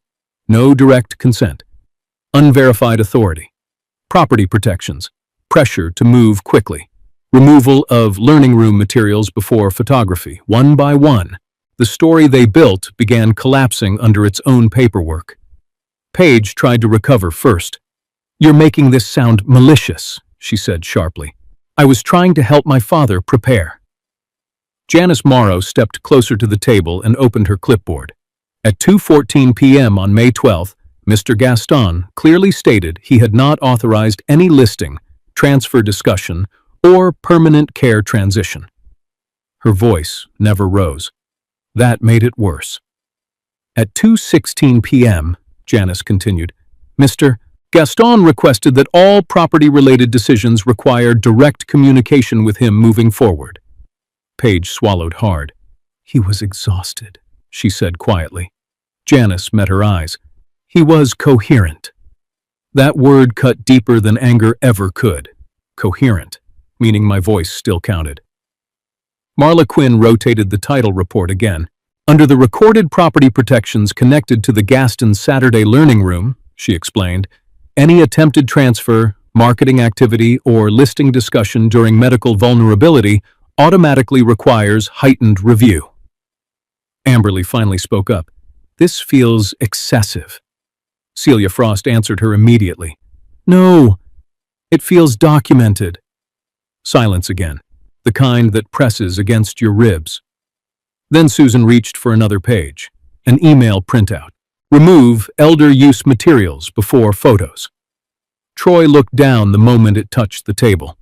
No direct consent. Unverified authority. Property protections. Pressure to move quickly. Removal of learning room materials before photography. One by one, the story they built began collapsing under its own paperwork. Paige tried to recover first. "You're making this sound malicious," she said sharply. "I was trying to help my father prepare." Janice Morrow stepped closer to the table and opened her clipboard. At 2:14 p.m. on May 12th, Mr. Gaston clearly stated he had not authorized any listing, transfer discussion, or permanent care transition. Her voice never rose. That made it worse. At 2:16 p.m., Janice continued, Mr. Gaston requested that all property-related decisions require direct communication with him moving forward. Paige swallowed hard. "He was exhausted," she said quietly. Janice met her eyes. "He was coherent." That word cut deeper than anger ever could. Coherent, meaning my voice still counted. Marla Quinn rotated the title report again. "Under the recorded property protections connected to the Gaston Saturday Learning Room," she explained, "any attempted transfer, marketing activity, or listing discussion during medical vulnerability automatically requires heightened review." Amberly finally spoke up. "This feels excessive." Celia Frost answered her immediately. "No, it feels documented." Silence again, the kind that presses against your ribs. Then Susan reached for another page, an email printout. "Remove elder use materials before photos." Troy looked down the moment it touched the table.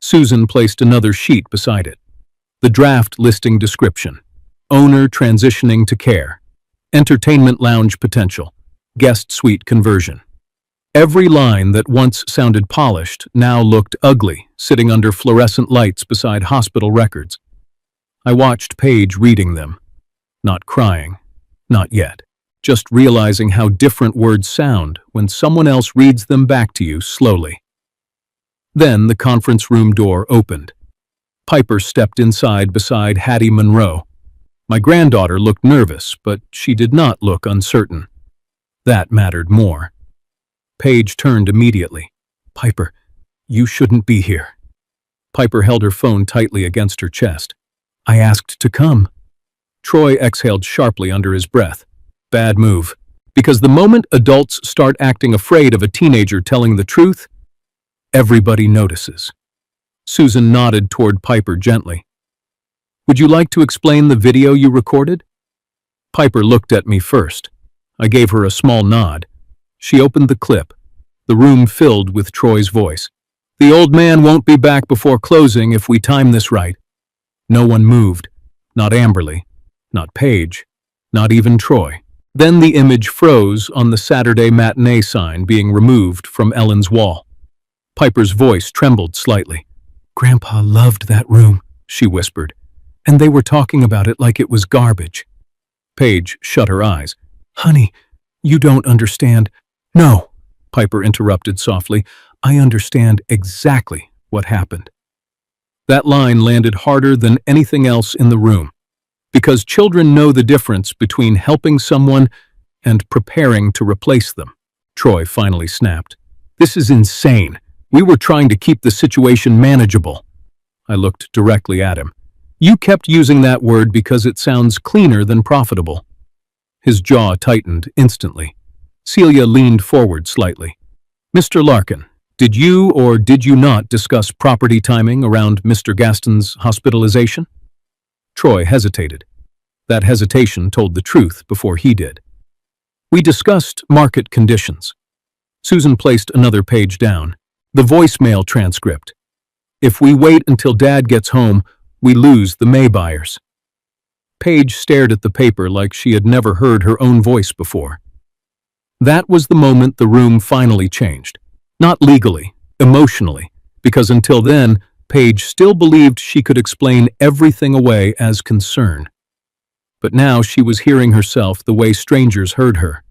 Susan placed another sheet beside it. The draft listing description. Owner transitioning to care. Entertainment lounge potential. Guest suite conversion. Every line that once sounded polished now looked ugly, sitting under fluorescent lights beside hospital records. I watched Paige reading them. Not crying. Not yet. Just realizing how different words sound when someone else reads them back to you slowly. Then the conference room door opened. Piper stepped inside beside Hattie Monroe. My granddaughter looked nervous, but she did not look uncertain. That mattered more. Paige turned immediately. "Piper, you shouldn't be here." Piper held her phone tightly against her chest. "I asked to come." Troy exhaled sharply under his breath. Bad move. Because the moment adults start acting afraid of a teenager telling the truth, everybody notices. Susan nodded toward Piper gently. "Would you like to explain the video you recorded?" Piper looked at me first. I gave her a small nod. She opened the clip. The room filled with Troy's voice. "The old man won't be back before closing if we time this right." No one moved. Not Amberly. Not Paige. Not even Troy. Then the image froze on the Saturday matinee sign being removed from Ellen's wall. Piper's voice trembled slightly. "Grandpa loved that room," she whispered, "and they were talking about it like it was garbage." Paige shut her eyes. "Honey, you don't understand." "No," Piper interrupted softly. "I understand exactly what happened." That line landed harder than anything else in the room, because children know the difference between helping someone and preparing to replace them. Troy finally snapped. "This is insane. We were trying to keep the situation manageable." I looked directly at him. "You kept using that word because it sounds cleaner than profitable." His jaw tightened instantly. Celia leaned forward slightly. "Mr. Larkin, did you or did you not discuss property timing around Mr. Gaston's hospitalization?" Troy hesitated. That hesitation told the truth before he did. "We discussed market conditions." Susan placed another page down. "The voicemail transcript. If we wait until Dad gets home, we lose the May buyers." Paige stared at the paper like she had never heard her own voice before. That was the moment the room finally changed. Not legally, emotionally, because until then, Paige still believed she could explain everything away as concern. But now she was hearing herself the way strangers heard her.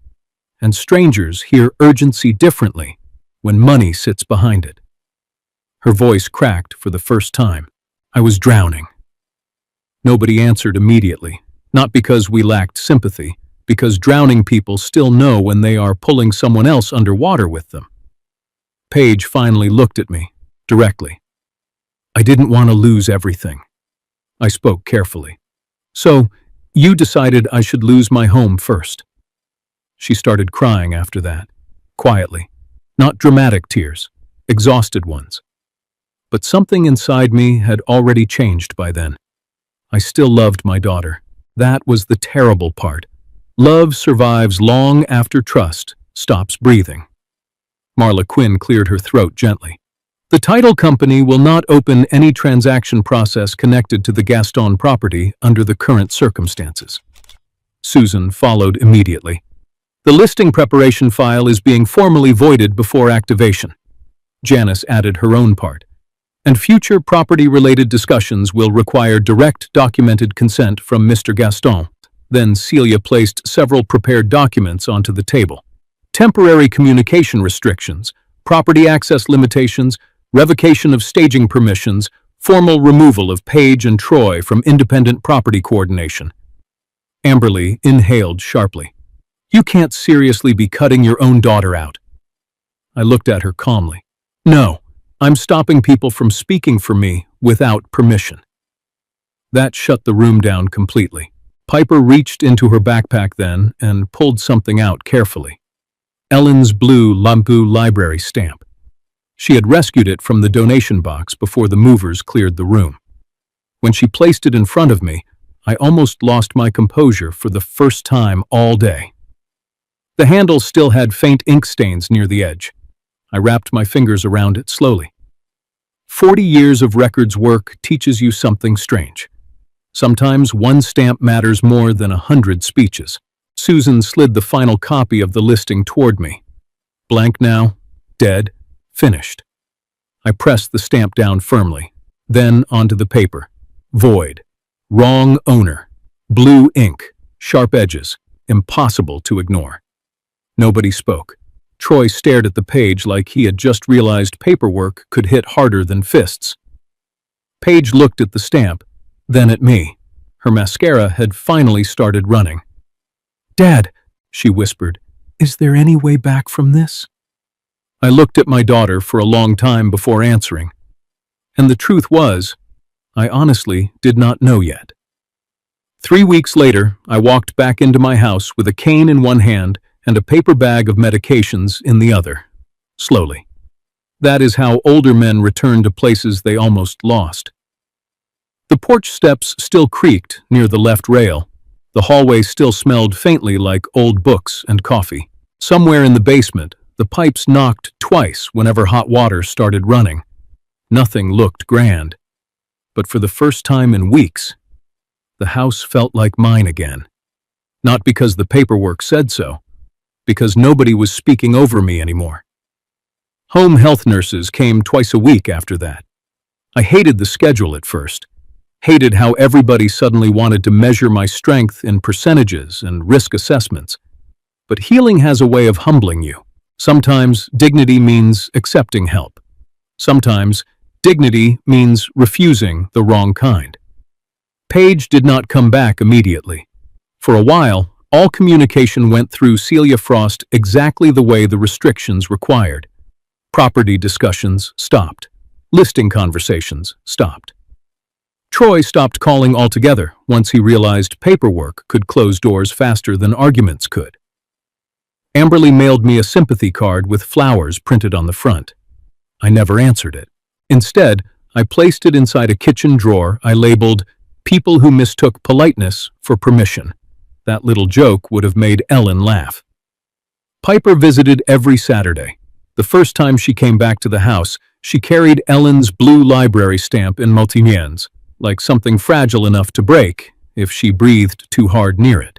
And strangers hear urgency differently when money sits behind it. Her voice cracked for the first time. "I was drowning." Nobody answered immediately, not because we lacked sympathy, because drowning people still know when they are pulling someone else underwater with them. Paige finally looked at me, directly. "I didn't want to lose everything." I spoke carefully. "So, you decided I should lose my home first." She started crying after that, quietly. Not dramatic tears, exhausted ones. But something inside me had already changed by then. I still loved my daughter. That was the terrible part. Love survives long after trust stops breathing. Marla Quinn cleared her throat gently. "The title company will not open any transaction process connected to the Gaston property under the current circumstances." Susan followed immediately. "The listing preparation file is being formally voided before activation." Janice added her own part. "And future property-related discussions will require direct documented consent from Mr. Gaston." Then Celia placed several prepared documents onto the table. Temporary communication restrictions, property access limitations, revocation of staging permissions, formal removal of Paige and Troy from independent property coordination. Amberly inhaled sharply. "You can't seriously be cutting your own daughter out." I looked at her calmly. "No, I'm stopping people from speaking for me without permission." That shut the room down completely. Piper reached into her backpack then and pulled something out carefully. Ellen's blue Lampu library stamp. She had rescued it from the donation box before the movers cleared the room. When she placed it in front of me, I almost lost my composure for the first time all day. The handle still had faint ink stains near the edge. I wrapped my fingers around it slowly. 40 years of records work teaches you something strange. Sometimes one stamp matters more than 100 speeches. Susan slid the final copy of the listing toward me. Blank now, dead, finished. I pressed the stamp down firmly, then onto the paper. Void. Wrong owner. Blue ink. Sharp edges. Impossible to ignore. Nobody spoke. Troy stared at the page like he had just realized paperwork could hit harder than fists. Paige looked at the stamp, then at me. Her mascara had finally started running. "Dad," she whispered, "is there any way back from this?" I looked at my daughter for a long time before answering. And the truth was, I honestly did not know yet. 3 weeks later, I walked back into my house with a cane in one hand and a paper bag of medications in the other. Slowly. That is how older men return to places they almost lost. The porch steps still creaked near the left rail. The hallway still smelled faintly like old books and coffee. Somewhere in the basement, the pipes knocked twice whenever hot water started running. Nothing looked grand. But for the first time in weeks, the house felt like mine again. Not because the paperwork said so, because nobody was speaking over me anymore. Home health nurses came twice a week after that. I hated the schedule at first, hated how everybody suddenly wanted to measure my strength in percentages and risk assessments. But healing has a way of humbling you. Sometimes dignity means accepting help. Sometimes dignity means refusing the wrong kind. Paige did not come back immediately. For a while, all communication went through Celia Frost exactly the way the restrictions required. Property discussions stopped. Listing conversations stopped. Troy stopped calling altogether once he realized paperwork could close doors faster than arguments could. Amberly mailed me a sympathy card with flowers printed on the front. I never answered it. Instead, I placed it inside a kitchen drawer I labeled "People Who Mistook Politeness for Permission." That little joke would have made Ellen laugh. Piper visited every Saturday. The first time she came back to the house, she carried Ellen's blue library stamp in multi-liens, like something fragile enough to break if she breathed too hard near it.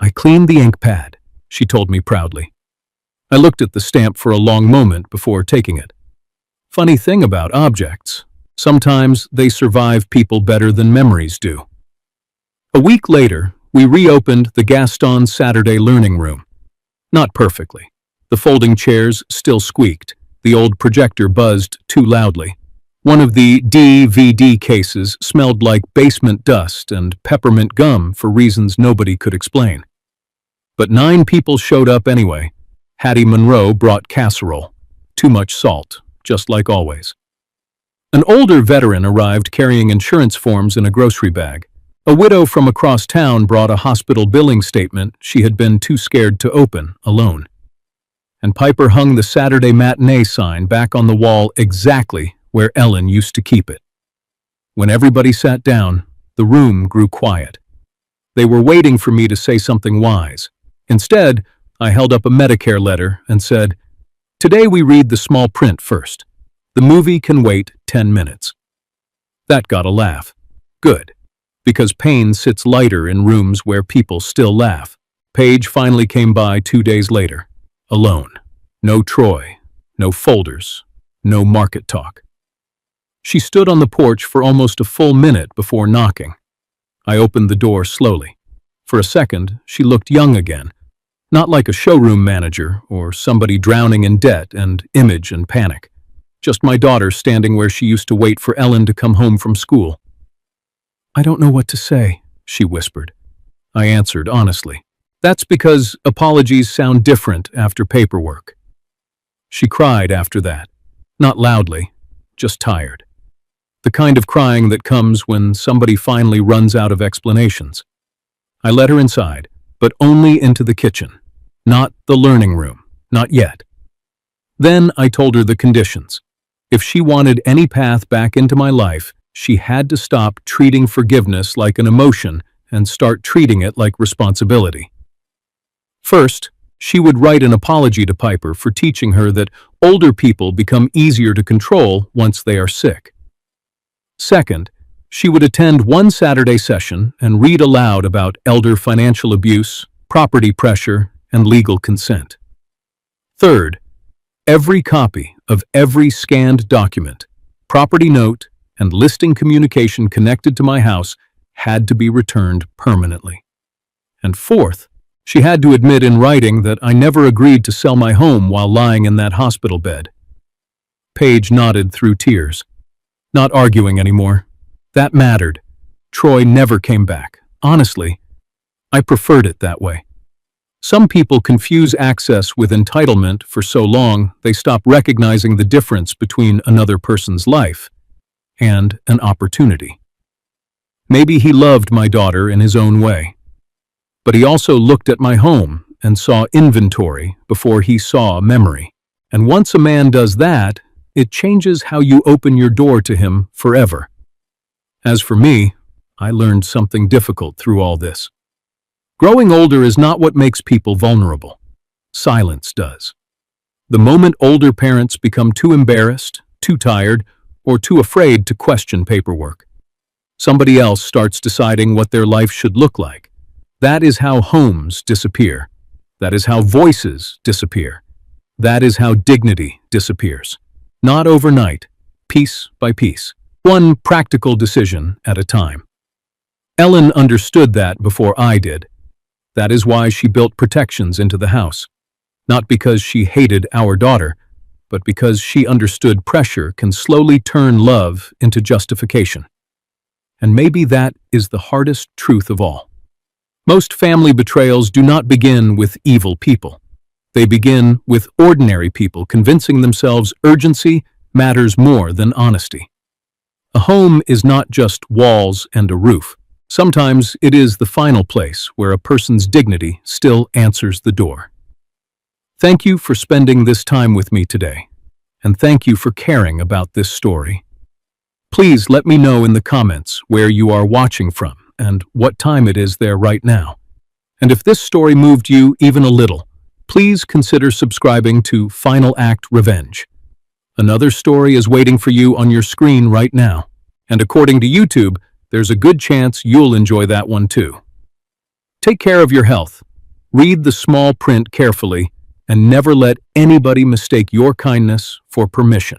"I cleaned the ink pad," she told me proudly. I looked at the stamp for a long moment before taking it. Funny thing about objects, sometimes they survive people better than memories do. A week later, we reopened the Gaston Saturday Learning Room. Not perfectly. The folding chairs still squeaked. The old projector buzzed too loudly. One of the DVD cases smelled like basement dust and peppermint gum for reasons nobody could explain. But 9 people showed up anyway. Hattie Monroe brought casserole. Too much salt, just like always. An older veteran arrived carrying insurance forms in a grocery bag. A widow from across town brought a hospital billing statement she had been too scared to open alone. And Piper hung the Saturday matinee sign back on the wall exactly where Ellen used to keep it. When everybody sat down, the room grew quiet. They were waiting for me to say something wise. Instead, I held up a Medicare letter and said, "Today we read the small print first. The movie can wait 10 minutes." That got a laugh. Good, because pain sits lighter in rooms where people still laugh. Paige finally came by 2 days later. Alone. No Troy. No folders. No market talk. She stood on the porch for almost a full minute before knocking. I opened the door slowly. For a second, she looked young again. Not like a showroom manager or somebody drowning in debt and image and panic. Just my daughter standing where she used to wait for Ellen to come home from school. "I don't know what to say," she whispered. I answered honestly. "That's because apologies sound different after paperwork." She cried after that. Not loudly, just tired. The kind of crying that comes when somebody finally runs out of explanations. I let her inside, but only into the kitchen. Not the learning room. Not yet. Then I told her the conditions. If she wanted any path back into my life, she had to stop treating forgiveness like an emotion and start treating it like responsibility. First, she would write an apology to Piper for teaching her that older people become easier to control once they are sick. Second, she would attend one Saturday session and read aloud about elder financial abuse, property pressure, and legal consent. Third, every copy of every scanned document, property note, and listing communication connected to my house had to be returned permanently. And fourth, she had to admit in writing that I never agreed to sell my home while lying in that hospital bed. Paige nodded through tears. Not arguing anymore. That mattered. Troy never came back. Honestly, I preferred it that way. Some people confuse access with entitlement for so long they stop recognizing the difference between another person's life and an opportunity. Maybe he loved my daughter in his own way. But he also looked at my home and saw inventory before he saw memory. And once a man does that, it changes how you open your door to him forever. As for me, I learned something difficult through all this. Growing older is not what makes people vulnerable. Silence does. The moment older parents become too embarrassed, too tired, or too afraid to question paperwork, somebody else starts deciding what their life should look like. That is how homes disappear. That is how voices disappear. That is how dignity disappears. Not overnight, piece by piece, one practical decision at a time. Ellen understood that before I did. That is why she built protections into the house. Not because she hated our daughter, but because she understood pressure can slowly turn love into justification. And maybe that is the hardest truth of all. Most family betrayals do not begin with evil people. They begin with ordinary people convincing themselves urgency matters more than honesty. A home is not just walls and a roof. Sometimes it is the final place where a person's dignity still answers the door. Thank you for spending this time with me today, and thank you for caring about this story. Please let me know in the comments where you are watching from and what time it is there right now. And if this story moved you even a little, please consider subscribing to Final Act Revenge. Another story is waiting for you on your screen right now, and according to YouTube, there's a good chance you'll enjoy that one too. Take care of your health. Read the small print carefully, and never let anybody mistake your kindness for permission.